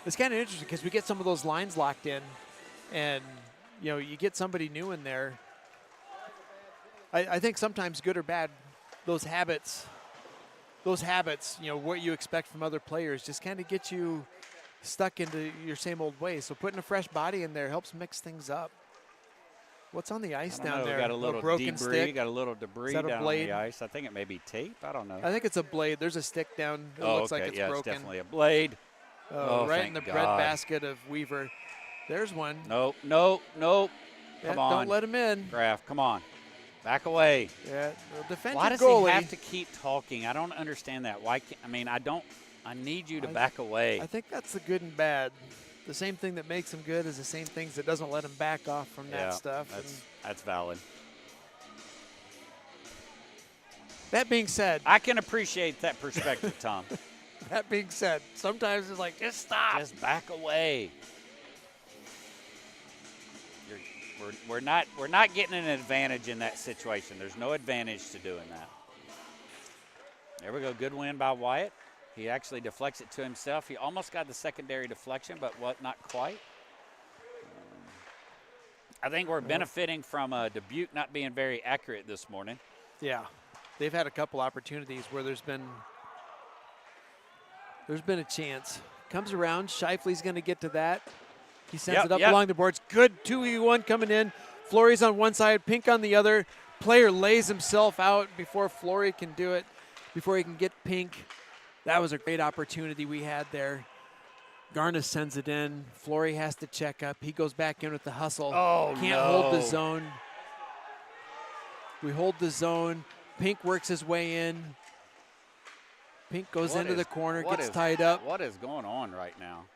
It's kind of interesting because we get some of those lines locked in, and you get somebody new in there. I think sometimes good or bad, those habits, what you expect from other players just kind of get you stuck into your same old ways. So putting a fresh body in there helps mix things up. What's on the ice down there? We got a little broken debris. stick. Got a little debris down on the ice. I think it may be tape. I don't know. I think it's a blade. There's a stick down. It looks like it's broken. It's definitely a blade. Right in the breadbasket of Weaver. There's one. Nope. Come on. Don't let him in. Graf, come on. Back away. Yeah, defend Why your does goalie. he have to keep talking? I don't understand that. Why can't, I need you to back away. I think that's the good and bad. The same thing that makes him good is the same things that doesn't let him back off from that stuff. That's valid. That being said, I can appreciate that perspective, Tom. That being said, sometimes it's like, just stop. Just back away. We're not getting an advantage in that situation. There's no advantage to doing that. There we go. Good win by Wyatt. He actually deflects it to himself. He almost got the secondary deflection, but not quite. I think we're benefiting from Dubuque not being very accurate this morning. Yeah. They've had a couple opportunities where there's been a chance. Comes around. Shifley's going to get to that. He sends it up along the boards. Good 2v1 coming in. Flory's on one side, Pink on the other. Player lays himself out before Flory can do it, before he can get Pink. That was a great opportunity we had there. Garnis sends it in. Flory has to check up. He goes back in with the hustle. Can't hold the zone. We hold the zone. Pink works his way in. Pink goes What into is- the corner, what gets is- tied up. What is going on right now?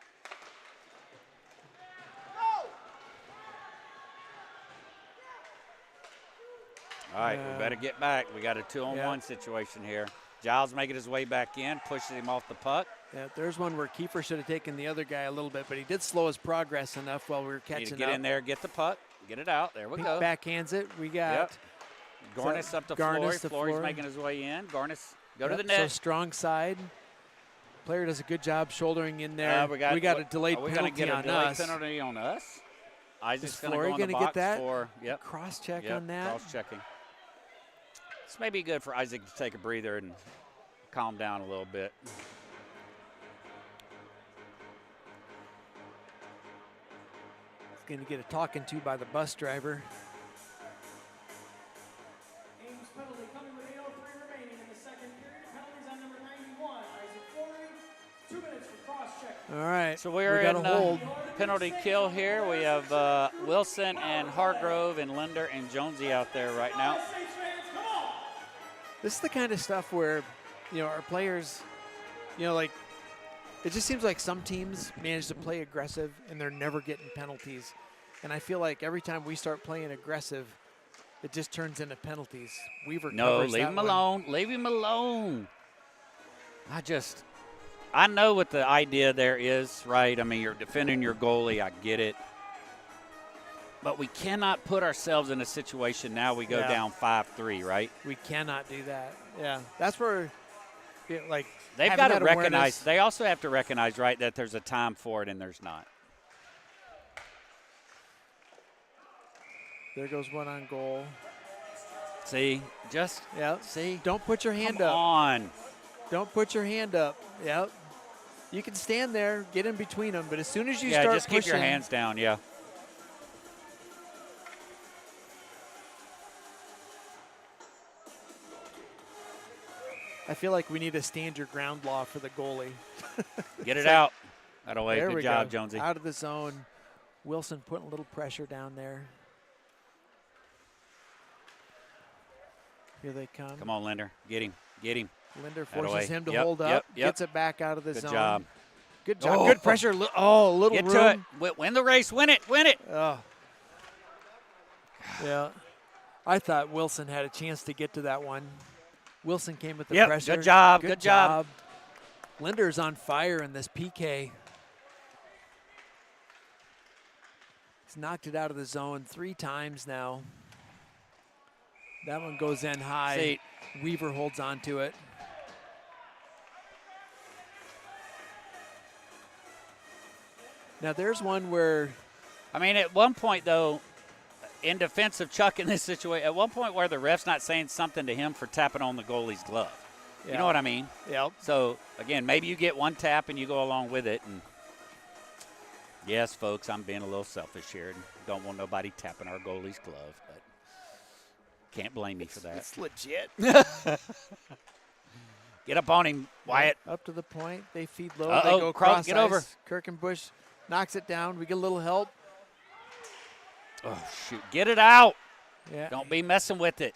All right, we better get back. We got a 2-on-1 situation here. Giles making his way back in, pushes him off the puck. Yeah, there's one where Kiefer should have taken the other guy a little bit, but he did slow his progress enough while we were catching Need to get up. in there, get the puck, get it out. There we Pink go. backhands it. We got Garnis up to Garnis Flory. to Flory's Flory. making his way in. Garnis, go to Yep, the net. So strong side. Player does a good job shouldering in there. We got a delayed Are we penalty gonna get a on delayed us. penalty on us? Isaac's Is going to Flory go in the gonna get box that? for Cross check yep, on that. cross checking. This may be good for Isaac to take a breather and calm down a little bit. He's going to get a talking to by the bus driver. Ames penalty coming with 8:03 remaining in the second period. Penalties on number 91, Isaac Flory. 2 minutes for cross-check. All right. So we're got in a hold. penalty kill here. We have Wilson and Hargrove and Linder and Jonesy out there right now. States fans, come on! This is the kind of stuff where, our players, like, it just seems like some teams manage to play aggressive and they're never getting penalties. And I feel like every time we start playing aggressive, it just turns into penalties. Weaver No, covers leave that him one. alone. Leave him alone. I know what the idea there is, right? I mean, you're defending your goalie. I get it. But we cannot put ourselves in a situation now we go down 5-3, right? We cannot do that. Yeah, that's where, like, They've having got to that recognize. awareness- They also have to recognize, right, that there's a time for it and there's not. There goes one on goal. See, just Yeah. see. Don't put your hand Come up. on. Don't put your hand up. Yep. You can stand there, get in between them, but as soon as you Yeah, start just pushing, keep your hands down. Yeah. I feel like we need a stand your ground law for the goalie. Get it out. That'll wait. There Good we job, go. Jonesy. Out of the zone. Wilson putting a little pressure down there. Here they come. Come on, Linder. Get him. Get him. Linder That'll forces wait. him to Yep, hold yep, up. yep. Gets it back out of the Good zone. job. Good job. Oh. Good pressure. A little Get room. to it. Win the race. Win it. Win it. Oh. Yeah. I thought Wilson had a chance to get to that one. Wilson came with the Yep, pressure. good job, good job. Linder's on fire in this PK. He's knocked it out of the zone 3 times now. That one goes in high. See. Weaver holds on to it. Now there's one where I mean, at one point, though, in defense of Chuck in this situation, at one point where the ref's not saying something to him for tapping on the goalie's glove. You know what I mean? Yep. So, again, maybe you get one tap and you go along with it. And yes, folks, I'm being a little selfish here and don't want nobody tapping our goalie's glove, but can't blame me for that. It's legit. Get up on him, Wyatt. Up to the point. They feed low. Uh-oh, They go Krug, cross get ice. over. Kirkenbush knocks it down. We get a little help. Oh, shoot. Get it out. Yeah. Don't be messing with it.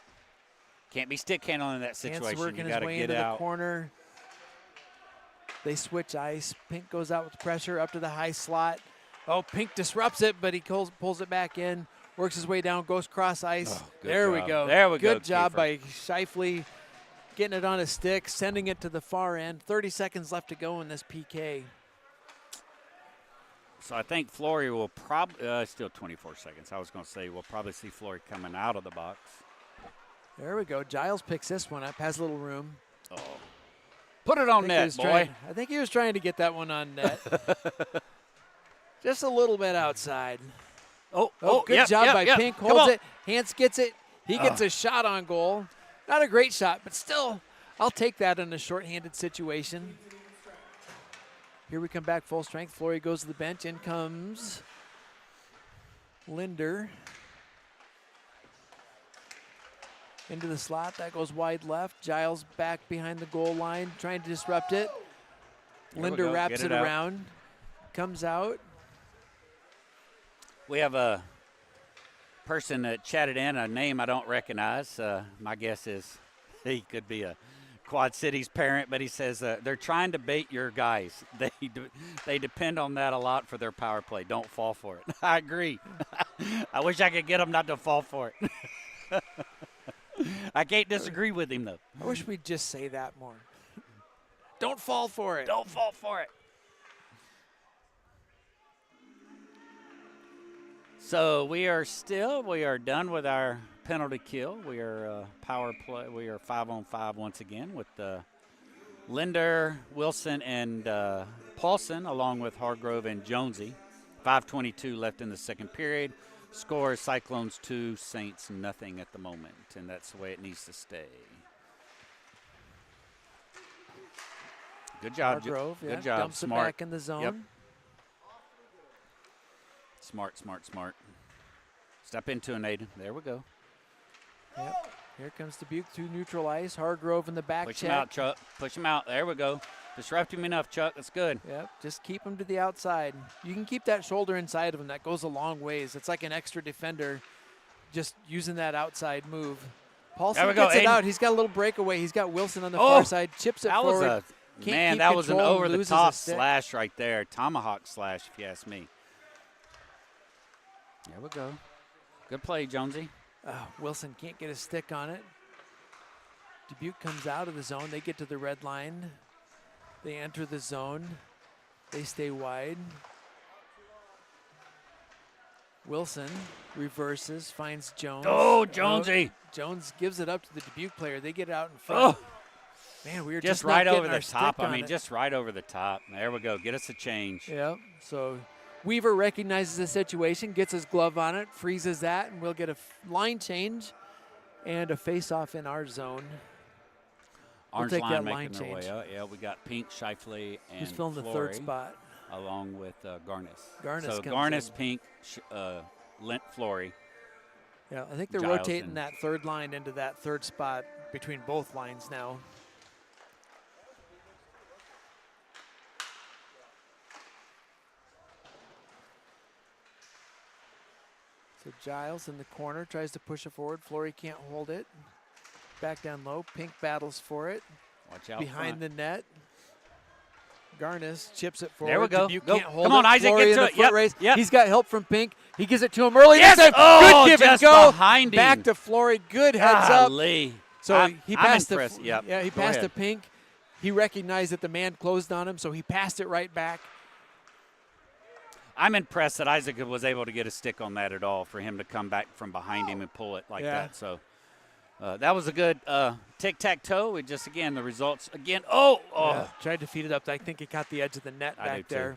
Can't be stick handling in that Hans situation. working You his got to way get into the out. corner. They switch ice. Pink goes out with pressure up to the high slot. Oh, Pink disrupts it, but he pulls it back in. Works his way down, goes cross ice. Oh, good there we job. go. There we go, Good job Kiefer. by Shifley getting it on his stick, sending it to the far end. 30 seconds left to go in this PK. So I think Flory will probably still 24 seconds. I was going to say we'll probably see Flory coming out of the box. There we go. Giles picks this one up, has a little room. Oh, put it on net, boy. I think he was trying to get that one on net. Just a little bit outside. Oh, good yep, job yep, by yep. Pink. Come Holds on. it. Hans gets it. He gets a shot on goal. Not a great shot, but still, I'll take that in a shorthanded situation. Here we come back full strength. Flory goes to the bench. In comes Linder. Into the slot. That goes wide left. Giles back behind the goal line, trying to disrupt it. There we Linder go. wraps Get it it out. around. Comes out. We have a person that chatted in, a name I don't recognize. My guess is he could be a Quad City's parent, but he says they're trying to bait your guys. They depend on that a lot for their power play. Don't fall for it. I agree. I wish I could get them not to fall for it. I can't disagree with him, though. I wish we'd just say that more. Don't fall for it. Don't fall for it. So we are done with our penalty kill. We are power play. We are 5-on-5 once again with Linder, Wilson, and Paulson, along with Hargrove and Jonesy. 5:22 left in the second period. Score is Cyclones 2, Saints nothing at the moment, and that's the way it needs to stay. Good job, Hargrove, good yeah, job. dumps Smart. it back in the zone. Yep. Smart. Step into an Aiden. There we go. Yep. Here comes Dubuque to neutral ice. Hargrove in the back Push check. him out, Chuck. Push him out. There we go. Disrupt him enough, Chuck. That's good. Yep, just keep him to the outside. You can keep that shoulder inside of him. That goes a long ways. It's like an extra defender just using that outside move. Paulson There we go, gets it Aiden. out. He's got a little breakaway. He's got Wilson on the far side. Chips it That forward. was Can't keep that was an control, over-the-top loses a stick. slash right there. Tomahawk slash, if you ask me. There we go. Good play, Jonesy. Wilson can't get a stick on it. Dubuque comes out of the zone. They get to the red line. They enter the zone. They stay wide. Wilson reverses, finds Jones. Oh, Jonesy. Jones gives it up to the Dubuque player. They get out in front. Oh, Man, we were just not right getting over our the top. stick I on mean, it. just right over the top. There we go. Get us a change. Yep. So Weaver recognizes the situation, gets his glove on it, freezes that, and we'll get a line change and a face-off in our zone. Orange take line that making line their way change. out. Yeah, we got Pink, Shifley, and Who's filling the Flory, third spot? along with Garnis. Garnis So comes Garnis, in. Pink, Lint, Flory. Yeah, I think they're Giles rotating and- that third line into that third spot between both lines now. So Giles in the corner tries to push it forward. Flory can't hold it. Back down low. Pink battles for it. Watch out Behind the net. Garnis chips it forward. There we go. Dubuque Go. can't hold Come on, it. Isaac, Flory get in to the it. foot Yep, race. yep. He's got help from Pink. He gives it to him early. Yes! This time. Oh, Good give and just go. behind him. Back to Flory. Good heads up. Golly. So I'm he passed impressed. to Yep. he Go passed to ahead. Pink. He recognized that the man closed on him, so he passed it right back. I'm impressed that Isaac was able to get a stick on that at all for him to come back from behind him and pull it like Yeah. that. So that was a good tic-tac-toe. It just, again, the results. Again, oh. Yeah, tried to feed it up. I think it caught the edge of the net I do back too. there.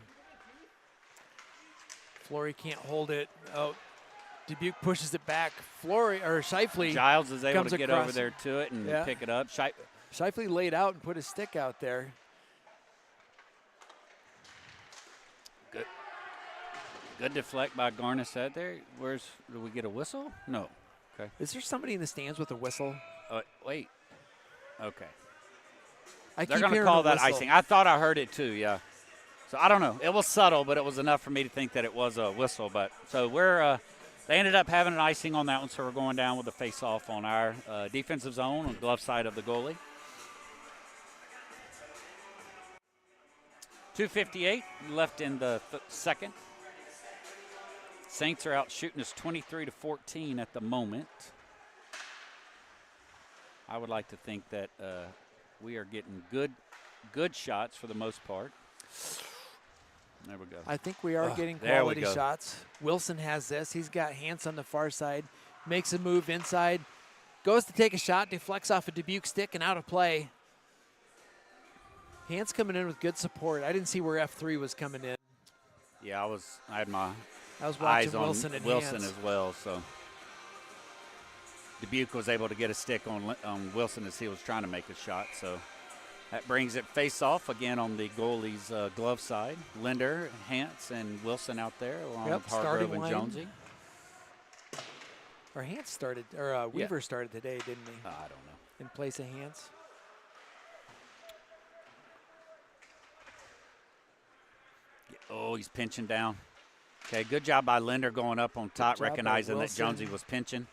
Flory can't hold it. Oh, Dubuque pushes it back. Flory or Shifley. Giles is able comes to get across. over there to it and Yeah. pick it up. Shifley laid out and put his stick out there. Good deflect by Garnis out there. Do we get a whistle? No. Okay. Is there somebody in the stands with a whistle? Wait. Okay. I They're keep going to hearing call a that whistle. icing. I thought I heard it too, yeah. So I don't know. It was subtle, but it was enough for me to think that it was a whistle. But so they ended up having an icing on that one, so we're going down with a face-off on our defensive zone on the glove side of the goalie. 2:58 left in the second. Saints are out shooting us 23-14 at the moment. I would like to think that we are getting good shots for the most part. There we go. I think we are getting there we quality go. shots. Wilson has this. He's got Hans on the far side. Makes a move inside. Goes to take a shot. Deflects off a Dubuque stick and out of play. Hans coming in with good support. I didn't see where F3 was coming in. Yeah, I had my I was eyes watching on Wilson and Wilson Hans. as well. So Dubuque was able to get a stick on Wilson as he was trying to make a shot. So that brings it face off again on the goalie's glove side. Linder, Hans, and Wilson out there along Yep, with Hargrove starting and line. Jonesy. Or Hans started, or Weaver started today, didn't he? I don't know. In place of Hans. Oh, he's pinching down. Okay, good job by Linder going up on top, job by recognizing that Wilson. Jonesy was pinching.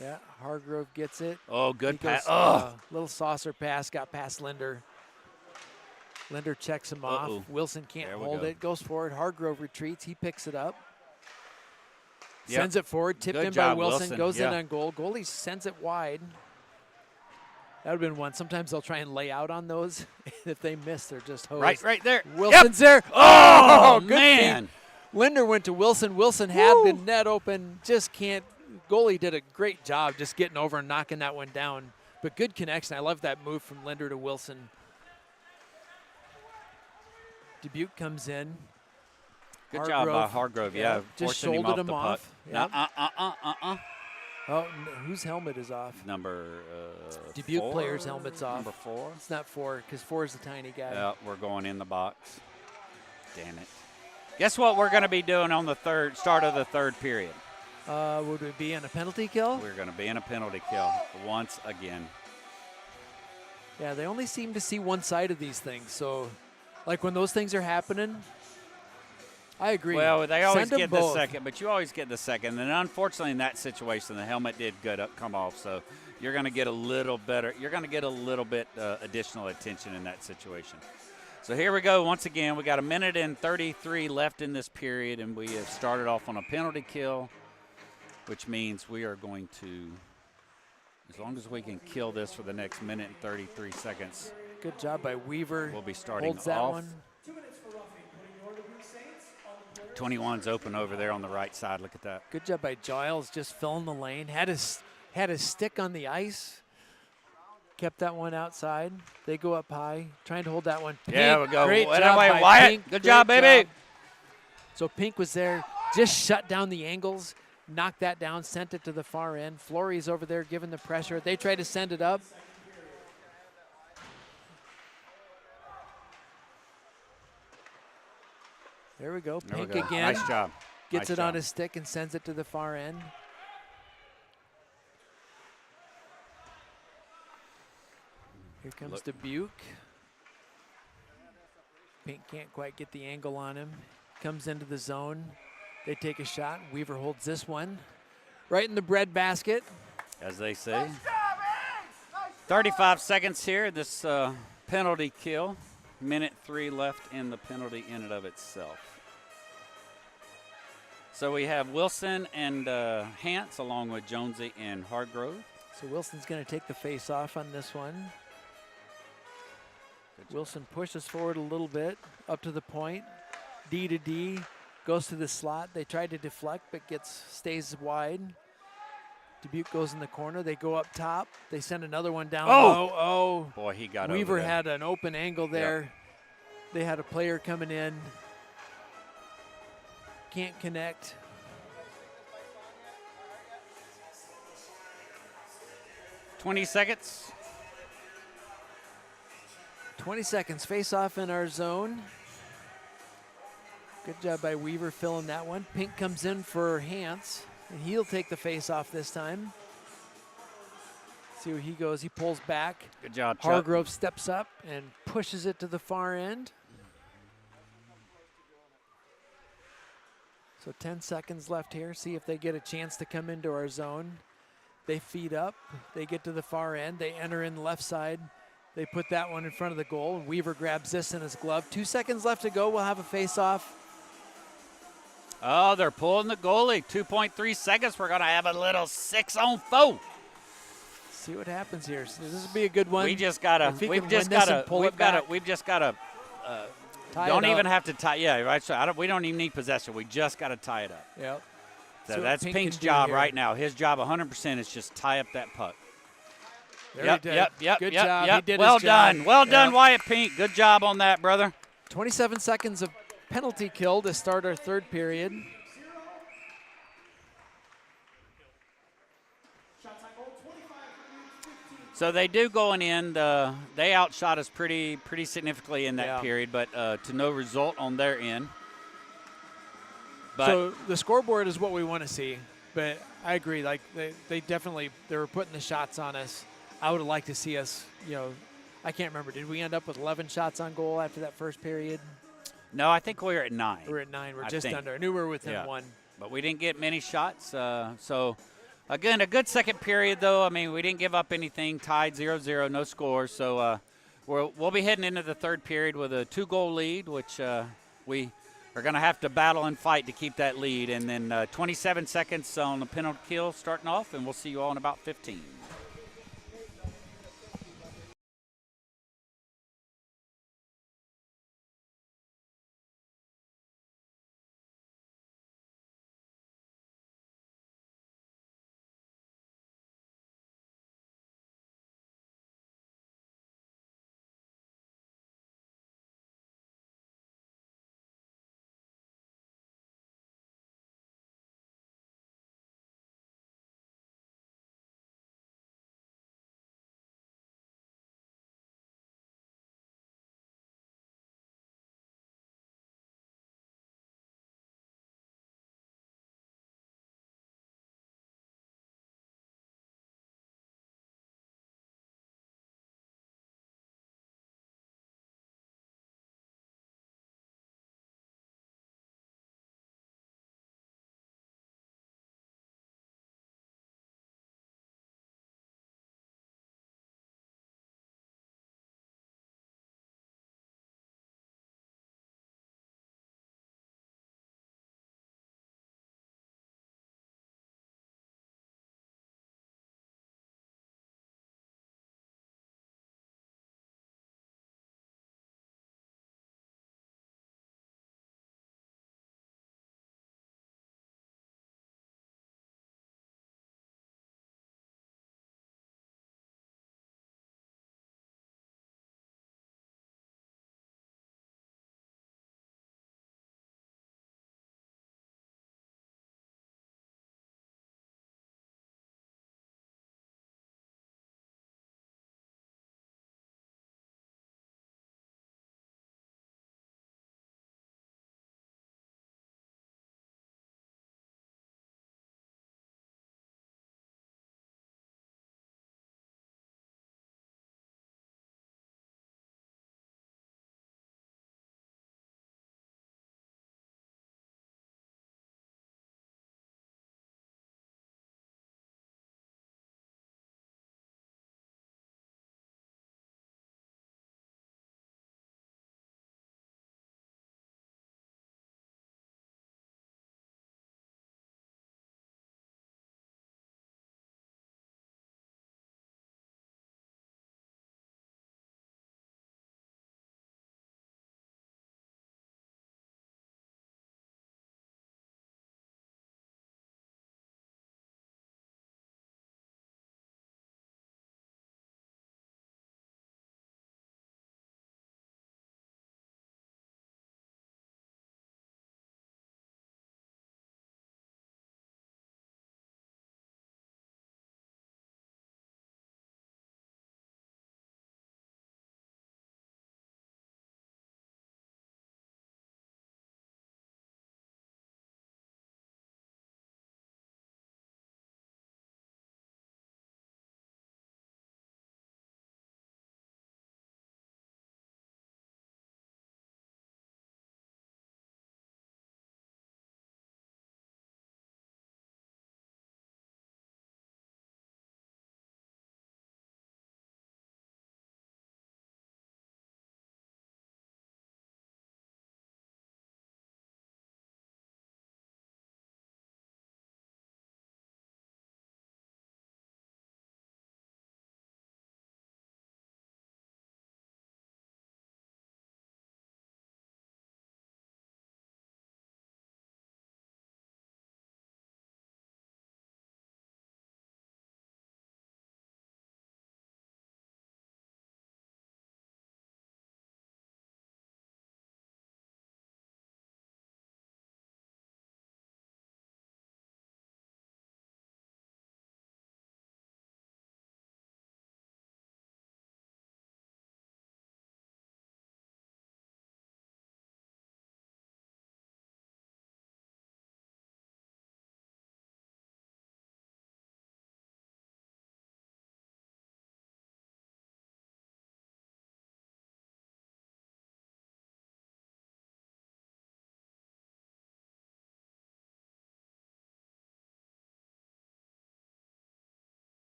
Yeah, Hargrove gets it. Oh, good He goes, pass. Oh, little saucer pass, got past Linder. Linder checks him off. Wilson can't hold it. Goes forward. Hargrove retreats. He picks it up. Yep. Sends it forward. Tipped Good in job, by Wilson. Goes in Yeah. on goal. Goalie sends it wide. That would have been one. Sometimes they'll try and lay out on those. If they miss, they're just hosed. Right there. Wilson's there. Oh, good man. feed. Linder went to Wilson. Wilson had the net open. Just can't. Goalie did a great job just getting over and knocking that one down. But good connection. I love that move from Linder to Wilson. Dubuque comes in. Good job by Hargrove. Yeah, just forcing shouldered him him off. Yep. Oh, whose helmet is off? number Dubuque 4? player's helmet's off. Number 4? It's not 4 because 4 is the tiny guy. Yeah, we're going in the box. Damn it. Guess what we're going to be doing on the start of the third period? Would it be in a penalty kill? We're going to be in a penalty kill once again. Yeah, they only seem to see one side of these things. So, like when those things are happening, I agree. Well, they always Send get them the both. second, but you always get the second. And unfortunately, in that situation, the helmet did come off. So you're going to get a little better. You're going to get a little bit additional attention in that situation. So here we go. Once again, we got 1:33 left in this period, and we have started off on a penalty kill, which means we are going to, as long as we can kill this for the next 1:33. Good job by Weaver. We'll be starting Holds that off. one. 21's open over there on the right side. Look at that. Good job by Giles, just filling the lane. Had his stick on the ice. Kept that one outside. They go up high, trying to hold that one. Pink, Yeah, we go. Great That job way, by Wyatt. Pink. Good Great job, baby. So Pink was there, just shut down the angles, knocked that down, sent it to the far end. Fleury's over there giving the pressure. They try to send it up. There we go. There we Pink go. again. Nice job. Gets Nice it on job. his stick and sends it to the far end. Here comes Dubuque. Pink can't quite get the angle on him. Comes into the zone. They take a shot. Weaver holds this one. Right in the bread basket. As they say. 35 seconds here. This penalty kill. 1:03 left in the penalty in and of itself. So we have Wilson and Hance along with Jonesy and Hargrove. So Wilson's going to take the face off on this one. Wilson pushes forward a little bit, up to the point. D to D, goes to the slot. They try to deflect, but stays wide. Dubuque goes in the corner. They go up top. They send another one down low. Oh, boy, he got Weaver over there. had an open angle there. Yep. They had a player coming in. Can't connect. $20 seconds. 20 seconds. Face off in our zone. Good job by Weaver filling that one. Pink comes in for Hance, and he'll take the face off this time. See where he goes. He pulls back. Good job, Chuck. Hargrove steps up and pushes it to the far end. So 10 seconds left here. See if they get a chance to come into our zone. They feed up. They get to the far end. They enter in the left side. They put that one in front of the goal. Weaver grabs this in his glove. 2 seconds left to go. We'll have a face-off. Oh, they're pulling the goalie. 2.3 seconds. We're going to have a little 6-on-4. See what happens here. So this will be a good one. We just got to, we've just got to, don't even have to tie, yeah, right. So we don't even need possession. We just got to tie it up. Yep. So that's Pink's job right now. His job 100% is just tie up that puck. Yep. Good job. He did well his job. done. Well done, Wyatt Pink. Good job on that, brother. 27 seconds of penalty kill to start our third period. So they do going in. They outshot us pretty significantly in that period, but to no result on their end. But so the scoreboard is what we want to see, but I agree. Like they were putting the shots on us. I would have liked to see us, I can't remember. Did we end up with 11 shots on goal after that first period? No, I think we were at 9. We were at 9. We're just under. I knew we were within 1. But we didn't get many shots. So Again, a good second period, though. I mean, we didn't give up anything. Tied 0-0, no scores. So we'll be heading into the third period with a 2-goal lead, which we are going to have to battle and fight to keep that lead. And then 27 seconds on the penalty kill starting off, and we'll see you all in about 15.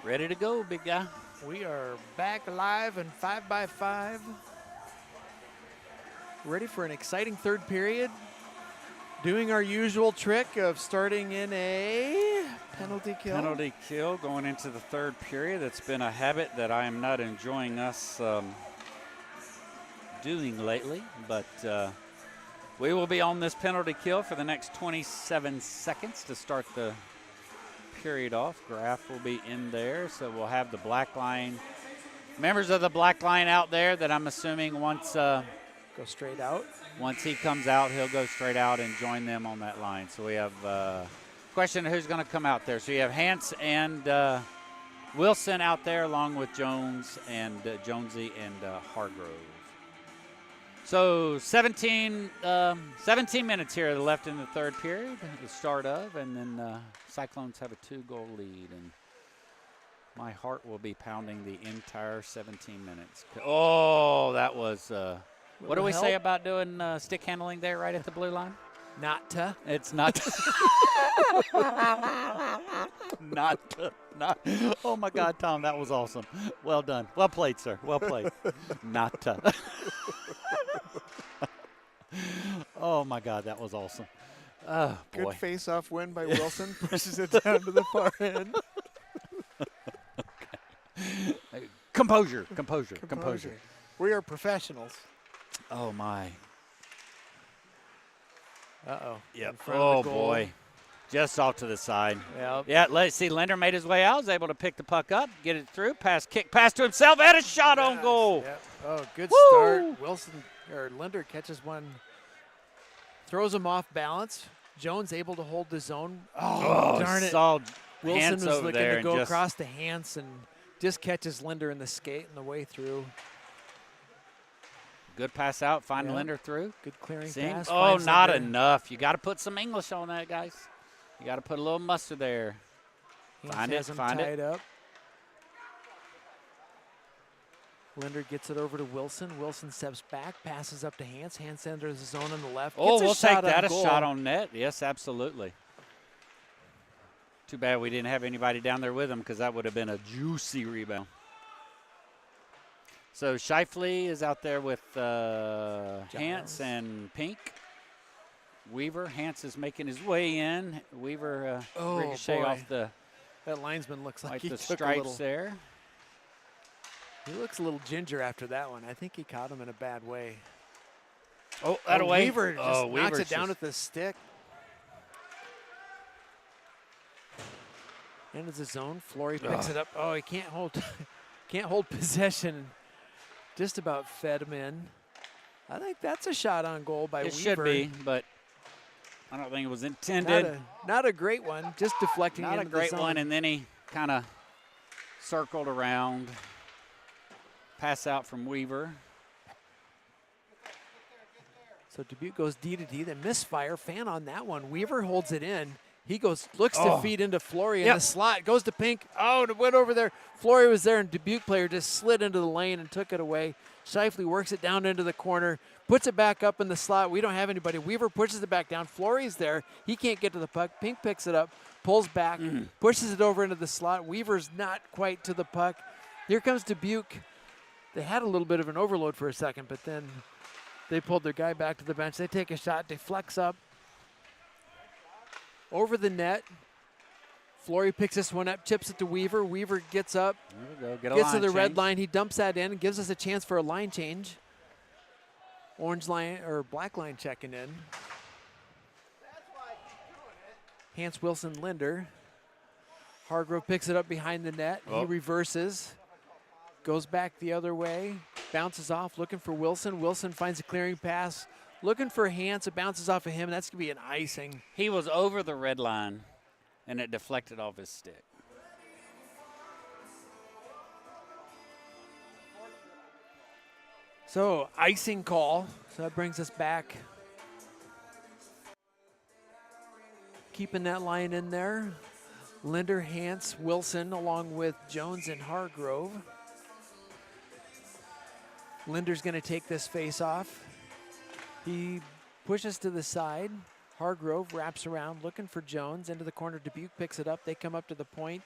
Ready to go, big guy. We are back live in 5x5. Ready for an exciting third period. Doing our usual trick of starting in a penalty kill. Penalty kill going into the third period. That's been a habit that I am not enjoying us doing lately, but we will be on this penalty kill for the next 27 seconds to start the period off. Graf will be in there, so we'll have the black line, members of the black line out there that I'm assuming once go straight out. Once he comes out, he'll go straight out and join them on that line. So we have question who's going to come out there. So you have Hance and Wilson out there along with Jones and Jonesy and Hargrove. So 17 minutes here left in the third period, the start of, and then Cyclones have a 2-goal lead. And my heart will be pounding the entire 17 minutes. Oh, that was what do we say about doing stick handling there right at the blue line? Not to. It's not. Not. Oh, my God, Tom, that was awesome. Well done. Well played, sir. Well played. Not. Oh, my God, that was awesome. Oh, boy. Good face-off win by Wilson. Pushes it down to the far end. Composure. We are professionals. Oh, my. Uh-oh. Yep. Oh, boy. Just off to the side. Yep. Yeah, let's see. Linder made his way out. Was able to pick the puck up, get it through, kick pass to himself, and a shot on goal. Yep. Oh, good Woo! start. Linder catches one, throws him off balance. Jones able to hold the zone. Oh, darn it. Saw Wilson Hance was over looking there to and go just across to Hance and just catches Linder in the skate on the way through. good pass out, find Yep. Linder through. Good clearing See? pass. Oh, finds not Linder. enough. You got to put some English on that, guys. You got to put a little mustard there. Hance Find it, has him find it. tied up. Linder gets it over to Wilson. Wilson steps back, passes up to Hance. Hance enters the zone on the left. Oh, Gets a we'll take shot on that. A goal. shot on net. Yes, absolutely. Too bad we didn't have anybody down there with him because that would have been a juicy rebound. So Shifley is out there with Hance and Pink. Weaver. Hance is making his way in. Weaver ricochet boy. off the, That linesman looks like he the took a stripes little. there. He looks a little ginger after that one. I think he caught him in a bad way. Oh, that away. Weaver just knocks it down just- with the stick. Enters the zone. Flory picks it up. Oh, he can't hold possession. Just about fed him in. I think that's a shot on goal by It Weaver. should be, but I don't think it was intended. Not a great one. Just deflecting Not a into great the zone. one, and then he kind of circled around. Pass out from Weaver. So Dubuque goes D to D. Then misfire. Fan on that one. Weaver holds it in. He looks to feed into Flory in the slot. Goes to Pink. Oh, and it went over there. Flory was there, and Dubuque player just slid into the lane and took it away. Shifley works it down into the corner, puts it back up in the slot. We don't have anybody. Weaver pushes it back down. Flory's there. He can't get to the puck. Pink picks it up, pulls back, pushes it over into the slot. Weaver's not quite to the puck. Here comes Dubuque. They had a little bit of an overload for a second, but then they pulled their guy back to the bench. They take a shot, deflects up. Over the net. Flory picks this one up, chips it to Weaver. Weaver gets up, There we go. Get a gets to line the red change. line. He dumps that in and gives us a chance for a line change. Orange line or black line checking in. Hance, Wilson, Linder. Hargrove picks it up behind the net. He reverses. Goes back the other way. Bounces off, looking for Wilson. Wilson finds a clearing pass. Looking for Hance. It bounces off of him. That's going to be an icing. He was over the red line, and it deflected off his stick. So, icing call. So that brings us back. Keeping that line in there. Linder, Hance, Wilson, along with Jones and Hargrove. Linder's going to take this face off. He pushes to the side. Hargrove wraps around, looking for Jones into the corner. Dubuque picks it up. They come up to the point.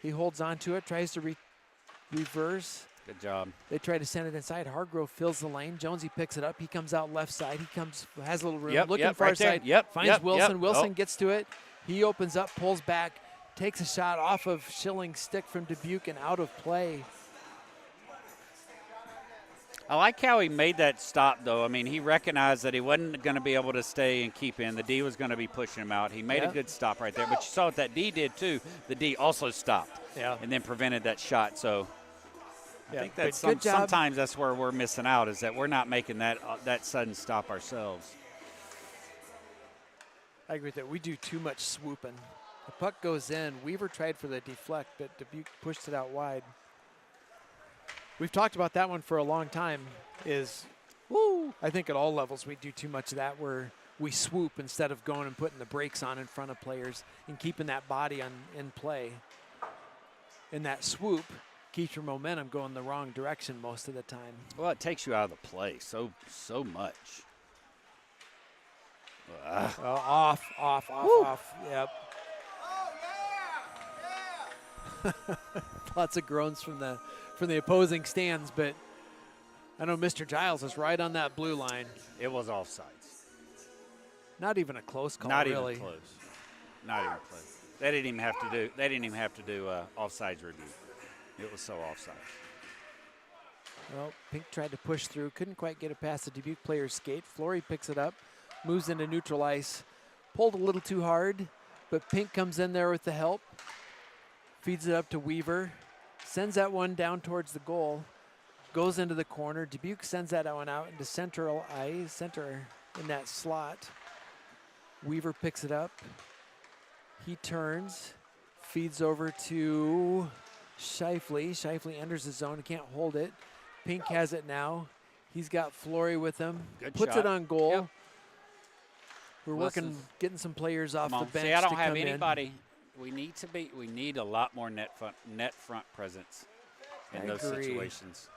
He holds on to it, tries to reverse. Good job. They try to send it inside. Hargrove fills the lane. Jonesy picks it up. He comes out left side. He has a little room. Looking far right side. there. Finds Wilson. Wilson Oh. gets to it. He opens up, pulls back, takes a shot off of Schilling's stick from Dubuque and out of play. I like how he made that stop, though. I mean, he recognized that he wasn't going to be able to stay and keep in. The D was going to be pushing him out. He made a good stop right there. But you saw what that D did, too. The D also stopped and then prevented that shot. So I think that's sometimes that's where we're missing out, is that we're not making that sudden stop ourselves. I agree with that. We do too much swooping. The puck goes in. Weaver tried for the deflect, but Dubuque pushed it out wide. We've talked about that one for a long time. I think at all levels we do too much of that, where we swoop instead of going and putting the brakes on in front of players and keeping that body in play. And that swoop keeps your momentum going the wrong direction most of the time. Well, it takes you out of the play so much. Off. Yep. Lots of groans from the opposing stands, but I know Mr. Giles is right on that blue line. It was offsides. Not even a close call, Not really. even close. Not even close. They didn't even have to do offsides review. It was so offside. Well, Pink tried to push through, couldn't quite get it past the Dubuque player's skate. Flory picks it up, moves into neutral ice, pulled a little too hard, but Pink comes in there with the help, feeds it up to Weaver, sends that one down towards the goal, goes into the corner. Dubuque sends that one out into center in that slot. Weaver picks it up. He turns, feeds over to Shifley. Shifley enters the zone. He can't hold it. Pink has it now. He's got Flory with him. Puts it on goal. Yep. We're working, getting some players off the bench. See, I don't to have come anybody. We need a lot more net front presence in those situations.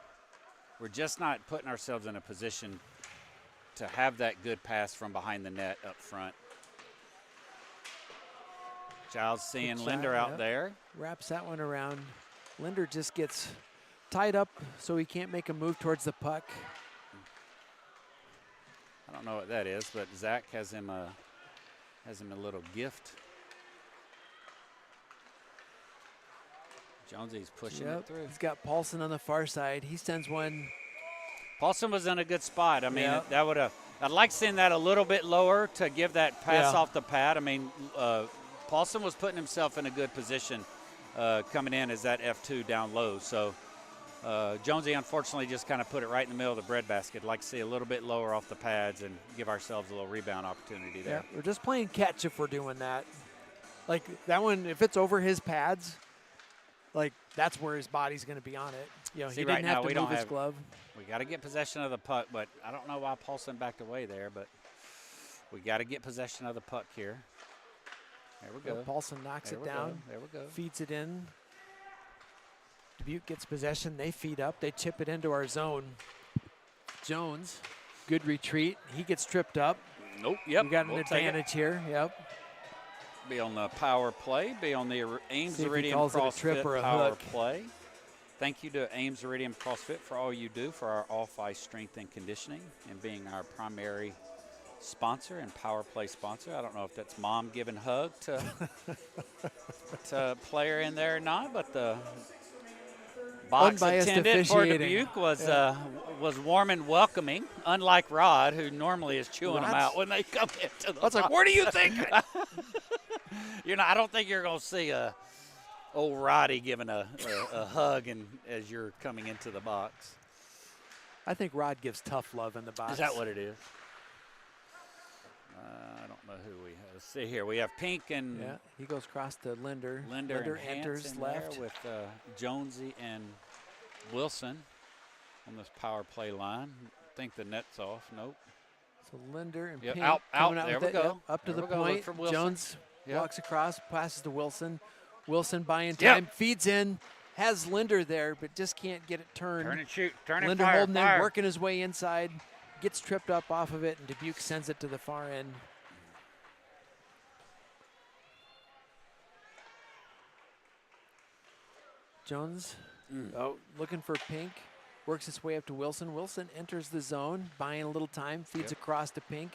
We're just not putting ourselves in a position to have that good pass from behind the net up front. Giles seeing Linder out there. Wraps that one around. Linder just gets tied up so he can't make a move towards the puck. I don't know what that is, but Zach has him a little gift. Jonesy's pushing it through. He's got Paulson on the far side. He sends one. Paulson was in a good spot. I mean, that would have. I'd like seeing that a little bit lower to give that pass off the pad. I mean, Paulson was putting himself in a good position coming in as that F2 down low. So Jonesy unfortunately just kind of put it right in the middle of the breadbasket. I'd like to see a little bit lower off the pads and give ourselves a little rebound opportunity there. Yeah, we're just playing catch if we're doing that. Like that one, if it's over his pads, like that's where his body's going to be on it. You know, he didn't have to move his glove. We got to get possession of the puck, but I don't know why Paulson backed away there, but we got to get possession of the puck here. There we go. Paulson knocks it down. There we go. Feeds it in. Dubuque gets possession. They feed up. They chip it into our zone. Jones, good retreat. He gets tripped up. Nope. Yep. We got an advantage here. Yep. Be on the power play. Be on the Ames Iridium CrossFit or a power hook. play. Thank you to Ames Iridium CrossFit for all you do for our off-ice strength and conditioning and being our primary sponsor and power play sponsor. I don't know if that's mom giving hug to player in there or not, but the box attendant for Dubuque was warm and welcoming, unlike Rod, who normally is chewing them out when they come into the box. Like, what are you thinking? I don't think you're going to see old Roddy giving a hug as you're coming into the box. I think Rod gives tough love in the box. Is that what it is? I don't know who we have. Let's see here. We have Pink and he goes across to Linder. Linder enters left with Jonesy and Wilson on this power play line. I think the net's off. Nope. So Linder and Pink out. There we go. Up to there the point. Jones walks across, passes to Wilson. Wilson buying time, feeds in, has Linder there, but just can't get it turned. Turn and shoot. Turn and Linder fire. holding in, working his way inside, gets tripped up off of it, and Dubuque sends it to the far end. Jones, looking for Pink. Works his way up to Wilson. Wilson enters the zone, buying a little time, feeds across to Pink.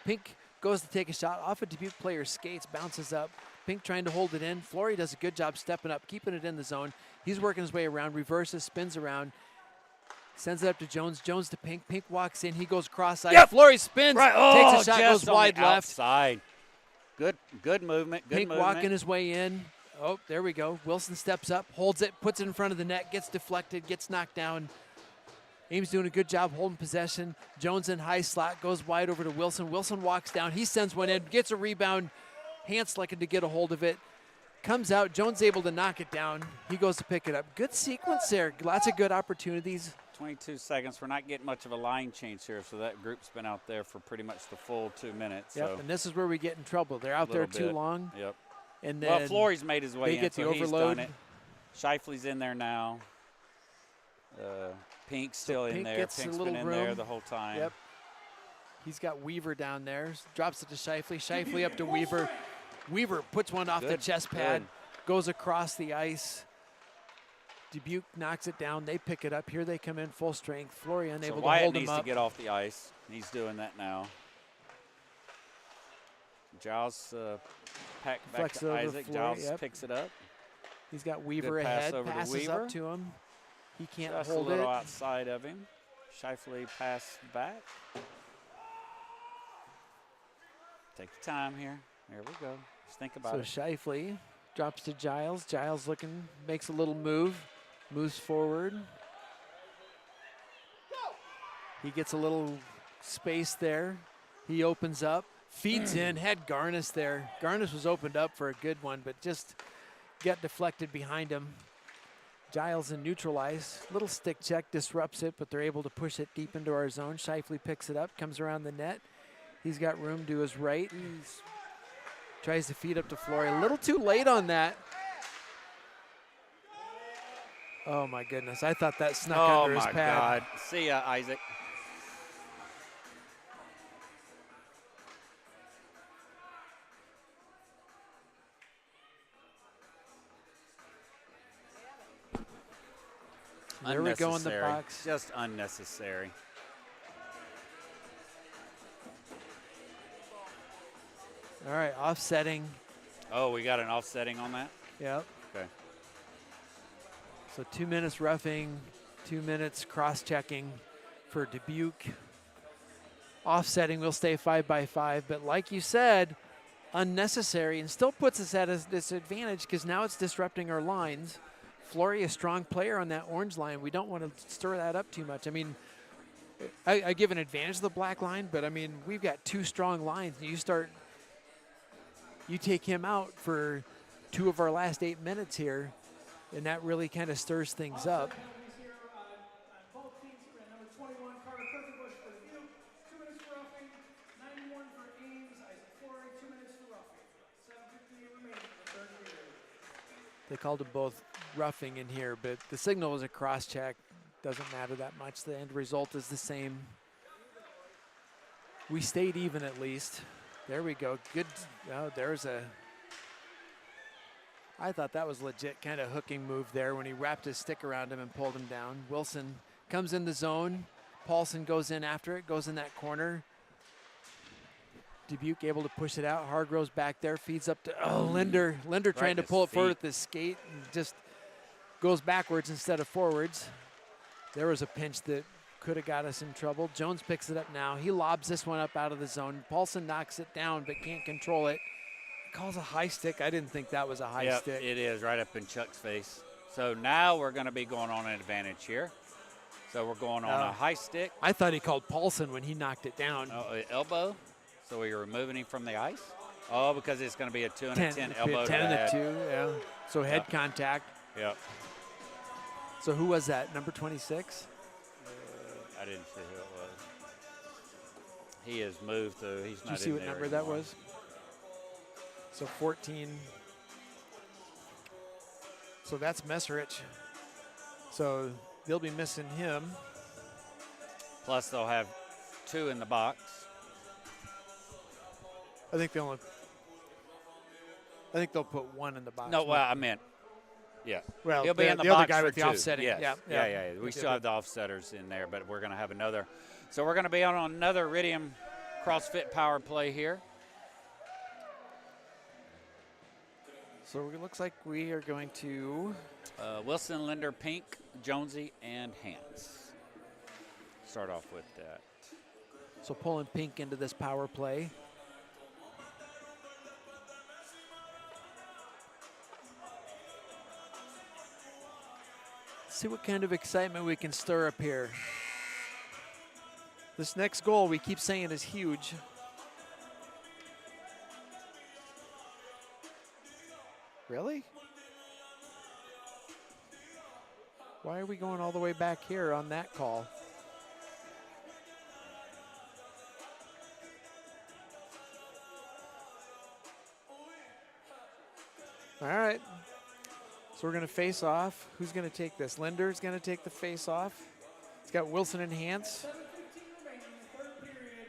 Pink goes to take a shot off a Dubuque player's skates, bounces up. Pink trying to hold it in. Flory does a good job stepping up, keeping it in the zone. He's working his way around, reverses, spins around, sends it up to Jones. Jones to Pink. Pink walks in. He goes cross-eyed. Yep. Flory spins, Right. takes a shot, just goes on wide the left. outside. Good movement. Good Pink movement. walking his way in. Oh, there we go. Wilson steps up, holds it, puts it in front of the net, gets deflected, gets knocked down. Ames doing a good job holding possession. Jones in high slot, goes wide over to Wilson. Wilson walks down. He sends one in, gets a rebound. Hance looking to get a hold of it. Comes out. Jones able to knock it down. He goes to pick it up. Good sequence there. Lots of good opportunities. 22 seconds. We're not getting much of a line change here, so that group's been out there for pretty much the full 2 minutes. Yep, So and this is where we get in trouble. They're out there too long. Yep. And then Well, Flory's made his way they in, get the so he's overload. done it. Shifley's in there now. Pink's still in Pink there. gets a Pink's little been in there room. the whole time. Yep. He's got Weaver down there. Drops it to Shifley. Shifley up to Weaver. Weaver puts one off the chest pad. Goes across the ice. Dubuque knocks it down. They pick it up. Here they come in full strength. Flory unable to Wyatt hold him needs up. to get off the ice. He's doing that now. Giles back Flex it to over to Isaac. Flory, Giles yep. picks it up. He's got Weaver Good pass ahead. over to Passes Weaver. up to him. He can't Just hold a little it. outside of him. Shifley pass back. Take the time here. There we go. Just think about So it. Shifley drops to Giles. Giles looking, makes a little move, moves forward. He gets a little space there. He opens up, feeds in, had Garnis there. Garnis was opened up for a good one, but just got deflected behind him. Giles in neutral ice. Little stick check disrupts it, but they're able to push it deep into our zone. Shifley picks it up, comes around the net. He's got room to his right. Tries to feed up to Flory. A little too late on that. Oh, my goodness. I thought that snuck under his pad. Oh, my God. See ya, Isaac. There we go in the Unnecessary. box. Just unnecessary. All right, offsetting. Oh, we got an offsetting on that? Yep. Okay. So 2 minutes roughing, 2 minutes cross-checking for Dubuque. Offsetting will stay 5-by-5, but like you said, unnecessary and still puts us at a disadvantage because now it's disrupting our lines. Flory, a strong player on that orange line. We don't want to stir that up too much. I mean, I give an advantage to the black line, but I mean, we've got two strong lines. And you take him out for 2 of our last 8 minutes here, and that really kind of stirs things up. Penalties here on both teams. Number 21, Carter Kirkenbush for Dubuque, 2 minutes for roughing. 91 for Ames, Isaac Flory, 2 minutes for roughing. 7:15 remaining in the third period. They called them both roughing in here, but the signal was a cross check. Doesn't matter that much. The end result is the same. We stayed even at least. There we go. Good. Oh, there's a. I thought that was legit kind of hooking move there when he wrapped his stick around him and pulled him down. Wilson comes in the zone. Paulson goes in after it, goes in that corner. Dubuque able to push it out. Hargrove's back there, feeds up to Linder. Linder trying to in pull his it forward feet. with his skate and just goes backwards instead of forwards. There was a pinch that could have got us in trouble. Jones picks it up now. He lobs this one up out of the zone. Paulson knocks it down but can't control it. Calls a high stick. I didn't think that was a high Yep, stick. it is right up in Chuck's face. So now we're going to be going on an advantage here. So we're going on a high stick. I thought he called Paulson when he knocked it down. Elbow. So we're removing him from the ice. Oh, because it's going to be a 2 and a 10 elbow. 10 to and the a head. 2, yeah. So head contact. Yep. So who was that? Number 26? I didn't see who it was. He has moved, so he's Did you not see in what there number that anymore. was? So 14. So that's Messerich. So they'll be missing him. Plus, they'll have 2 in the box. I think they'll put 1 in the box. No, well, I meant Yeah. Well, he'll be in the other box guy for with the 2. offsetting. Yes. Yeah. We still have the offsetters in there, but we're going to have another. So we're going to be on another Iridium CrossFit power play here. So it looks like we are going to Wilson, Linder, Pink, Jonesy, and Hans. Start off with that. so pulling Pink into this power play. See what kind of excitement we can stir up here. This next goal we keep saying is huge. Really? Why are we going all the way back here on that call? All right. So we're going to face off. Who's going to take this? Linder's going to take the face off. It's got Wilson and Hans. 7:15 remaining in the third period.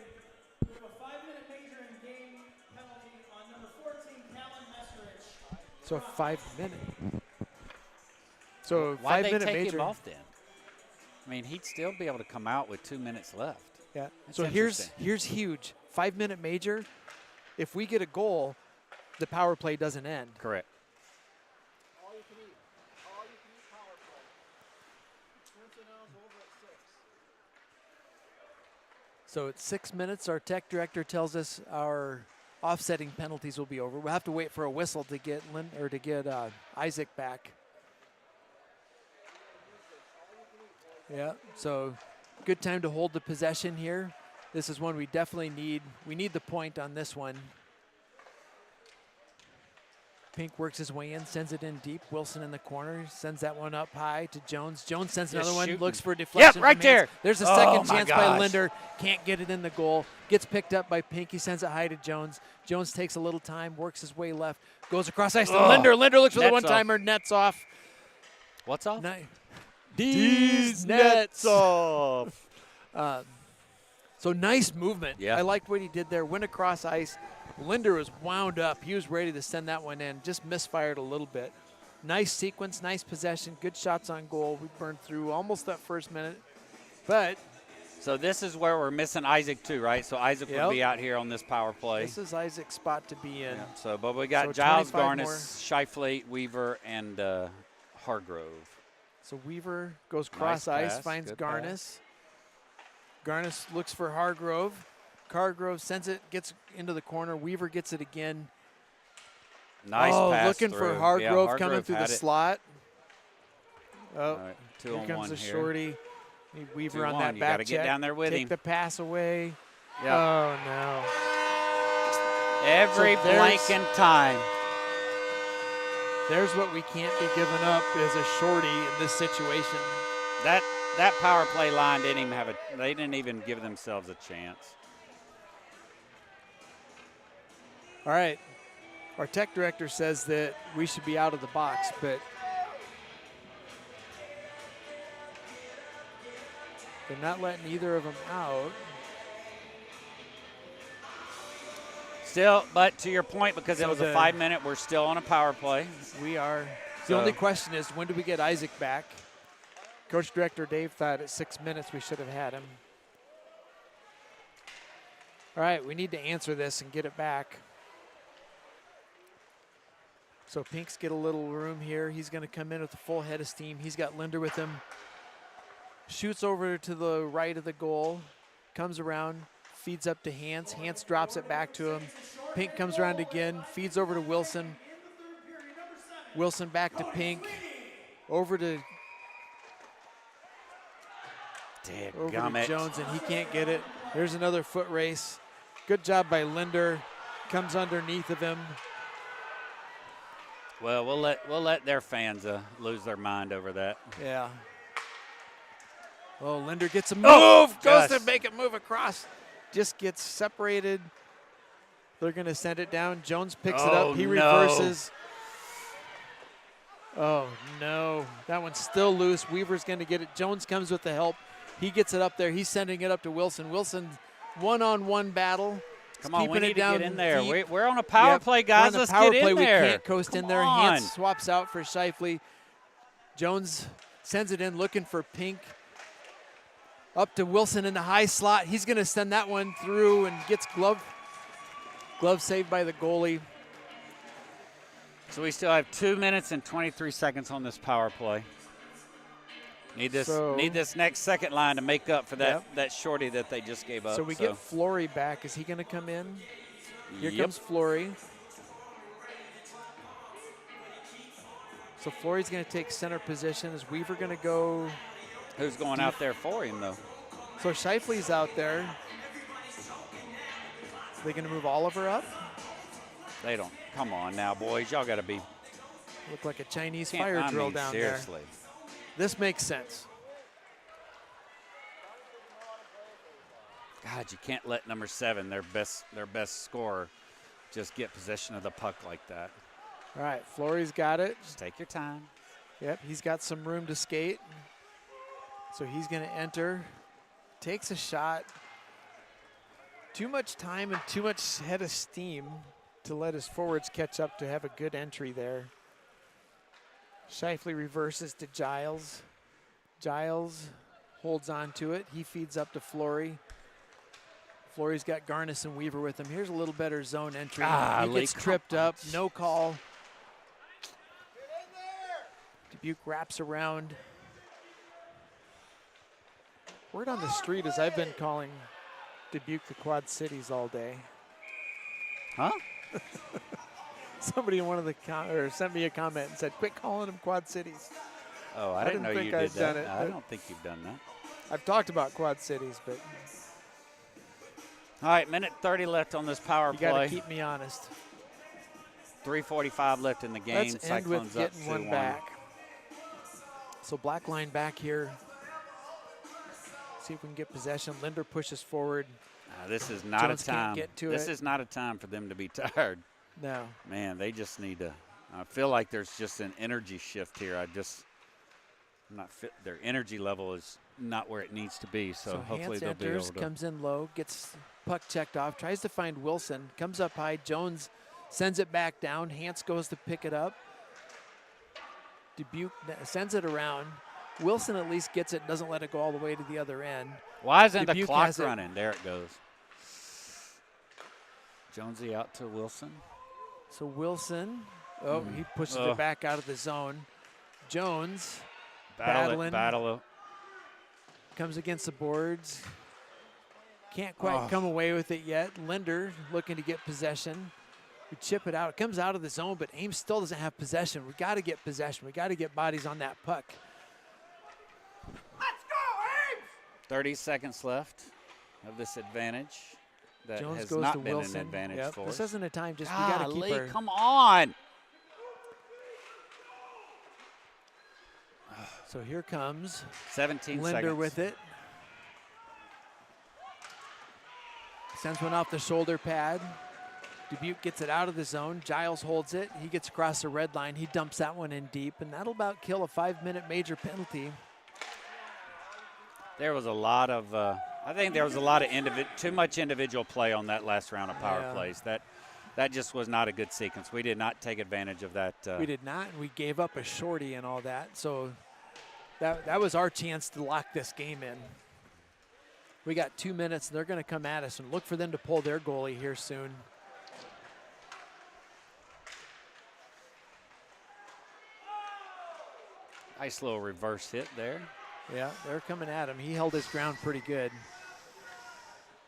We have a 5-minute major and game penalty on number 14, Callan Messerich. So 5 minute. So Why'd 5 they minute take major. him off then? I mean, he'd still be able to come out with 2 minutes left. Yeah. That's So here's huge. 5 minute major. If we get a goal, the power play doesn't end. Correct. All you can eat. All you can eat power play. Cincinnati's over at 6. So at 6 minutes, our tech director tells us our offsetting penalties will be over. We'll have to wait for a whistle to get Isaac back. Yeah. So good time to hold the possession here. This is one we definitely need. We need the point on this one. Pink works his way in, sends it in deep. Wilson in the corner, sends that one up high to Jones. Jones sends Just another one, shooting. looks for a deflection. Yep, right from Hans. there. There's a Oh, second my chance by gosh. Linder. Can't get it in the goal. Gets picked up by Pink. He sends it high to Jones. Jones takes a little time, works his way left, goes across ice to Oh, Linder. Linder looks for the nets one-timer, nets off. What's off? D's nets off. So nice movement. Yeah. I liked what he did there. Went across ice. Linder was wound up. He was ready to send that one in. Just misfired a little bit. Nice sequence, nice possession, good shots on goal. We burned through almost that first minute. But So this is where we're missing Isaac too, right? So Isaac Yep. will be out here on this power play. this is Isaac's spot to be in. Yeah, so, but we got So Giles, 25 Garnis, more. Shifley, Weaver, and Hargrove. So Weaver goes Nice cross ice, pass, finds good Garnis. Garnis looks for Hargrove. Hargrove sends it, gets into the corner. Weaver gets it again. Nice oh, pass looking through. for Yeah, Hargrove coming Hargrove through the had it. slot. Oh, All right, two here on comes one the here. shorty. Need Weaver 2-1. on that You back gotta get check. down there with Take him. the pass away. Yeah. Oh, no. Every So there's- blanking time. There's what we can't be giving up is a shorty in this situation. That power play line didn't even have they didn't even give themselves a chance. All right. Our tech director says that we should be out of the box, but they're not letting either of them out. Still, but to your point, because it So was a the- 5 minute, we're still on a power play. We are. The So- only question is, when do we get Isaac back? Coach Director Dave thought at 6 minutes we should have had him. All right, we need to answer this and get it back. So Pinks get a little room here. He's going to come in with a full head of steam. He's got Linder with him. Shoots over to the right of the goal. Comes around, feeds up to Hans. Hans drops it back to him. Pink comes around again, feeds over to Wilson. Wilson back to Pink. Over to Dadgummit. Jones, and he can't get it. There's another foot race. Good job by Linder. Comes underneath of him. Well, we'll let their fans lose their mind over that. Yeah. Oh, Linder gets a move. Oh, Goes yes. to make it move across. Just gets separated. They're going to send it down. Jones picks it Oh, up. He no. reverses. Oh, no. That one's still loose. Weaver's going to get it. Jones comes with the help. He gets it up there. He's sending it up to Wilson. Wilson, one-on-one battle. Come on, we Keeping need it to down get in there. deep. We're on a power Yep, play, we're guys. on the Let's power get play. in We there. can't coast in Come there. on. Hans swaps out for Shifley. Jones sends it in looking for Pink. Up to Wilson in the high slot. He's going to send that one through and gets glove saved by the goalie. So we still have 2 minutes and 23 seconds on this power play. Need this next second line to make up for that shorty that they just gave up. So we get Flory back. Is he going to come in? Here Yep. comes Flory. So Flory's going to take center position. Is Weaver going to go? Who's going out there for him, though? So Scheifele's out there. Are they going to move Oliver up? They don't. Come on now, boys. Y'all got to be. Look like a Chinese fire drill down seriously. there. This makes sense. God, you can't let number 7, their best scorer, just get possession of the puck like that. All right, Flory's got it. Just take your time. Yep, he's got some room to skate. So he's going to enter. Takes a shot. Too much time and too much head of steam to let his forwards catch up to have a good entry there. Scheifele reverses to Giles. Giles holds on to it. He feeds up to Flory. Flory's got Garnis and Weaver with him. Here's a little better zone entry. He gets tripped up. No call. Dubuque wraps around. Word on the street is I've been calling Dubuque the Quad Cities all day. Huh? Somebody in one of the sent me a comment and said, "Quit calling them Quad Cities." Oh, I didn't know you did I've that. done it, I don't think you've done that. I've talked about Quad Cities, but All right, minute 30 left on this power you play. got to keep me honest. 3:45 left in the game. Let's end with Cyclones up getting one 2-1. back. So black line back here. See if we can get possession. Linder pushes forward. This is not Jones a time. can't get to this it. is not a time for them to be tired. No. Man, they just need to. I feel like there's just an energy shift here. I'm not fit. Their energy level is not where it needs to be. So hopefully Hans they'll be enters, able to. comes in low, gets puck checked off, tries to find Wilson, comes up high. Jones sends it back down. Hans goes to pick it up. Dubuque sends it around. Wilson at least gets it, doesn't let it go all the way to the other end. Why isn't the Dubuque clock has it. running? There it goes. Jonesy out to Wilson. So Wilson, he pushes it back out of the zone. Jones battling. Battle it. Comes against the boards. Can't quite come away with it yet. Linder looking to get possession. We chip it out. It comes out of the zone, but Ames still doesn't have possession. We got to get possession. We got to get bodies on that puck. Let's go, Ames! 30 seconds left of this advantage. That Jones has goes not to been Wilson. an advantage Yep. for This us. isn't a time. Just we got to keep our. Come on. So here comes 17 Linder seconds. with it. Sends one off the shoulder pad. Dubuque gets it out of the zone. Giles holds it. He gets across the red line. He dumps that one in deep, and that'll about kill a 5-minute major penalty. There was a lot of, I think there was a lot of too much individual play on that last round of power plays. That just was not a good sequence. We did not take advantage of that. We did not, and we gave up a shorty and all that. So that was our chance to lock this game in. We got 2 minutes, and they're going to come at us, and look for them to pull their goalie here soon. Nice little reverse hit there. Yeah, they're coming at him. He held his ground pretty good.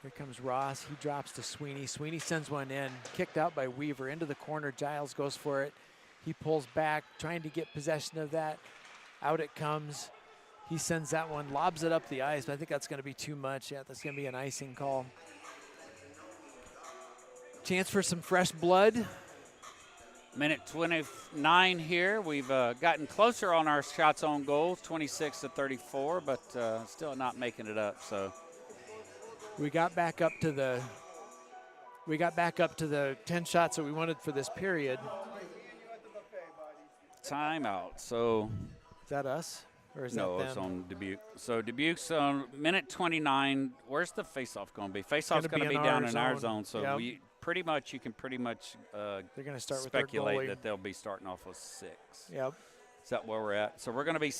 Here comes Ross. He drops to Sweeney. Sweeney sends one in. Kicked out by Weaver into the corner. Giles goes for it. He pulls back, trying to get possession of that. Out it comes. He sends that one, lobs it up the ice, but I think that's going to be too much. Yeah, that's going to be an icing call. Chance for some fresh blood. Minute 29 here. We've gotten closer on our shots on goals, 26-34, but still not making it up. So we got back up to the 10 shots that we wanted for this period. Timeout. So is that us? Or is no, that them? it's on Dubuque. So Dubuque's on minute 29. Where's the faceoff going to be? Faceoff's going to be down in our zone. So yep. you can pretty much they're going to start speculate with their goalie. that they'll be starting off with 6. Yep. Is that where we're at? So we're going to be.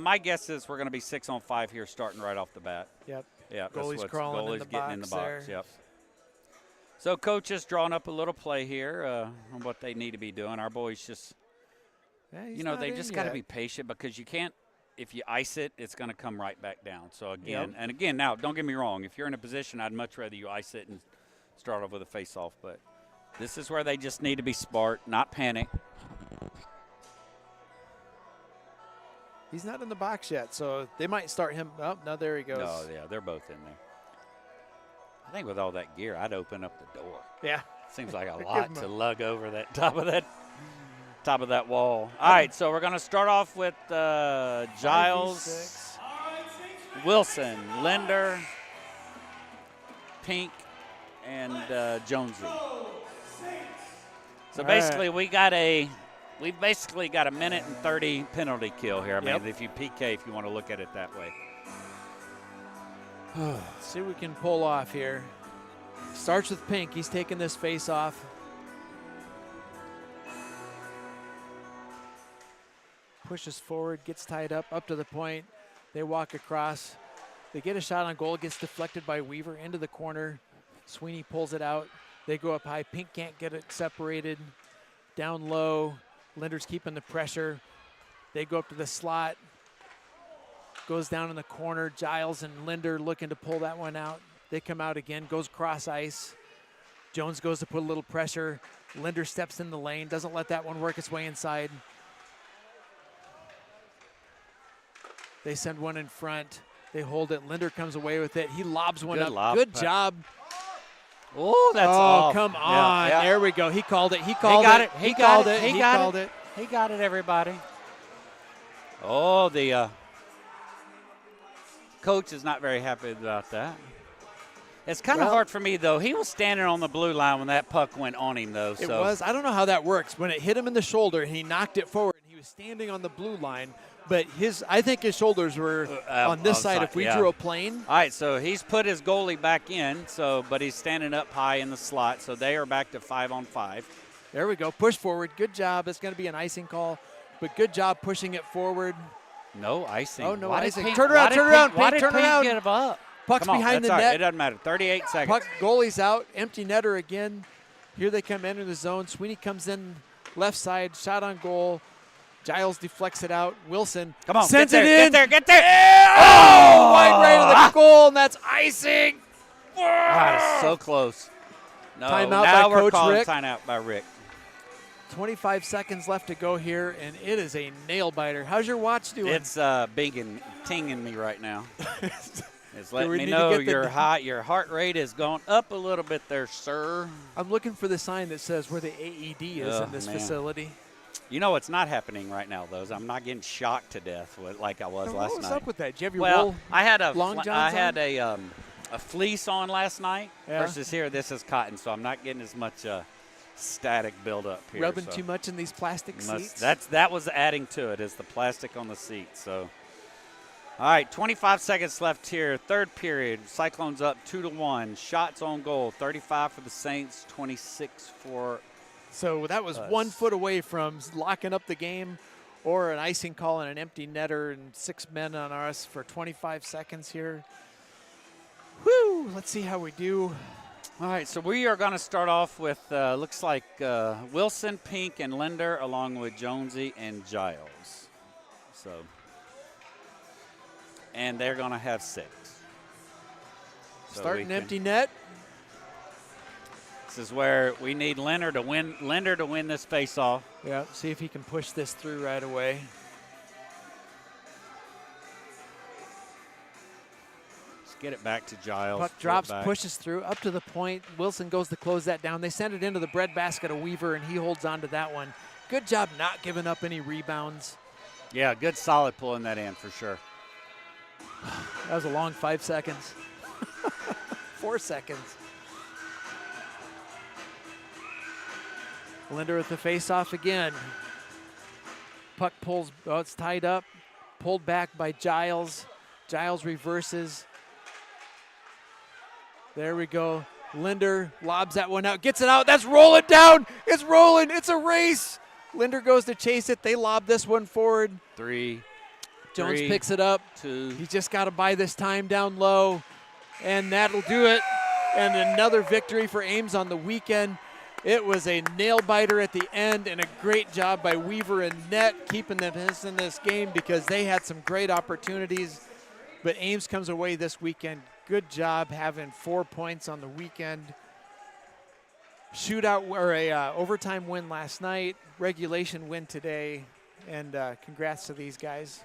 My guess is we're going to be 6-on-5 here, starting right off the bat. Yep. Yeah. Goalie's crawling in the getting in the box box. there. Yep. So coach is drawing up a little play here on what they need to be doing. Our boys just, Yeah, they just got to be patient because you can't. If you ice it, it's going to come right back down. So again, now don't get me wrong. If you're in a position, I'd much rather you ice it and start off with a face-off. But this is where they just need to be smart, not panic. He's not in the box yet, so they might start him. Oh, no, there he goes. No, yeah, they're both in there. I think with all that gear, I'd open up the door. Yeah. Seems like a lot to lug over that top of that wall. All right, so we're going to start off with Giles, Wilson, Linder, Pink, and Jonesy. So basically, we basically got a minute and 30 penalty kill here. I mean, if you PK, if you want to look at it that way. Let's see what we can pull off here. Starts with Pink. He's taking this face off. Pushes forward, gets tied up to the point. They walk across. They get a shot on goal. Gets deflected by Weaver into the corner. Sweeney pulls it out. They go up high. Pink can't get it separated. Down low. Linder's keeping the pressure. They go up to the slot. Goes down in the corner. Giles and Linder looking to pull that one out. They come out again. Goes cross ice. Jones goes to put a little pressure. Linder steps in the lane. Doesn't let that one work its way inside. They send one in front. They hold it. Linder comes away with it. He lobs one up. Good job. Oh, that's off. Come on. Yeah. There we go. He called it. He called it. He called it. He called it. He got it, everybody. Oh, the coach is not very happy about that. It's kind of hard for me, though. He was standing on the blue line when that puck went on him, though. It was. I don't know how that works. When it hit him in the shoulder and he knocked it forward, and he was standing on the blue line, but I think his shoulders were on this side if we drew a plane. All right, so he's put his goalie back in, but he's standing up high in the slot, so they are back to 5-on-5. There we go. Push forward. Good job. It's going to be an icing call, but good job pushing it forward. No icing. Oh, no why icing. Pink, Turn around. Turn around. Why Pink, did turn around. Give up? Puck's behind the net. net. It doesn't matter. 38 seconds. Puck, goalie's out. Empty netter again. Here they come into the zone. Sweeney comes in left side. Shot on goal. Giles deflects it out. Wilson sends it in. Get there. Oh! Wide right of the goal, and that's icing. God, it's so close. No, Timeout now by we're Coach calling Rick. timeout by Rick. 25 seconds left to go here, and it is a nail biter. How's your watch doing? It's tinging me right now. It's letting me need to know get your heart rate has gone up a little bit there, sir. I'm looking for the sign that says where the AED is in this facility. You know what's not happening right now, though, is I'm not getting shocked to death like I was last night. What's up with that? Did you have your wool I had a long johns I had on? a fleece on last night versus here. This is cotton, so I'm not getting as much static buildup here. Rubbing too much in these plastic seats? That was adding to it, is the plastic on the seat. So, all right, 25 seconds left here. Third period. Cyclones up 2-1. Shots on goal. 35 for the Saints. 26 for. So that was 1 foot away from locking up the game, or an icing call and an empty netter and 6 men on us for 25 seconds here. Whew, let's see how we do. All right, so we are going to start off with, looks like Wilson, Pink, and Linder, along with Jonesy and Giles. So, and they're going to have 6. So Starting empty net. This is where we need Linder to win this face-off. Yeah, see if he can push this through right away. Get it back to Giles. Puck drops, pushes through, up to the point. Wilson goes to close that down. They send it into the breadbasket of Weaver, and he holds on to that one. Good job not giving up any rebounds. Yeah, good solid pulling that in for sure. That was a long 5 seconds. 4 seconds. Linder with the face-off again. Puck pulls, it's tied up. Pulled back by Giles. Giles reverses. There we go. Linder lobs that one out, gets it out. That's rolling down. It's rolling. It's a race. Linder goes to chase it. They lob this one forward. 3, Jones 3, picks it up. 2. He's just got to buy this time down low, and that'll do it. And another victory for Ames on the weekend. It was a nail-biter at the end, and a great job by Weaver and Net keeping them in this game because they had some great opportunities. But Ames comes away this weekend. Good job having 4 points on the weekend. Shootout or a overtime win last night, regulation win today, and congrats to these guys.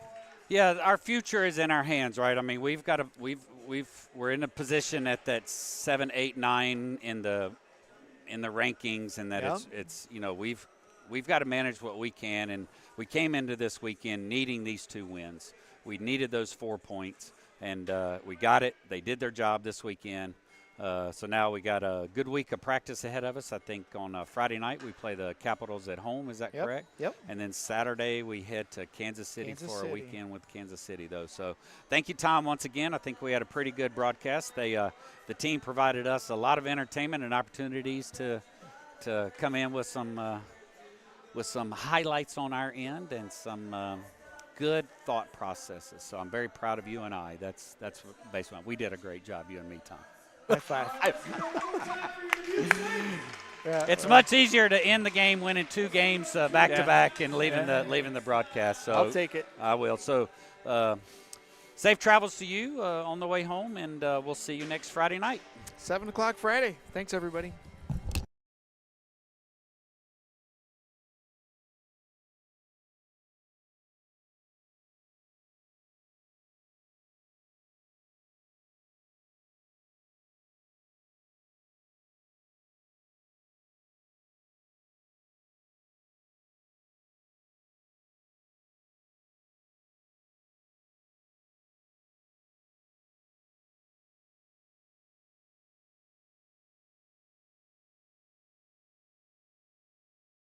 Yeah, our future is in our hands, right? I mean, we're in a position at that 7, 8, 9 in the rankings, and that it's we've got to manage what we can, and we came into this weekend needing these 2 wins. We needed those 4 points, and we got it. They did their job this weekend. So now we got a good week of practice ahead of us. I think on Friday night we play the Capitals at home. Is that correct? Yep. And then Saturday we head to Kansas City for a weekend with Kansas City, though. So thank you, Tom, once again. I think we had a pretty good broadcast. The team provided us a lot of entertainment and opportunities to come in with some highlights on our end and some good thought processes. So I'm very proud of you and I. That's basically we did a great job, you and me, Tom. High five. It's much easier to end the game winning 2 games back to back and leaving the broadcast. So I'll take it. I will. So safe travels to you on the way home, and we'll see you next Friday night. 7 o'clock Friday. Thanks, everybody.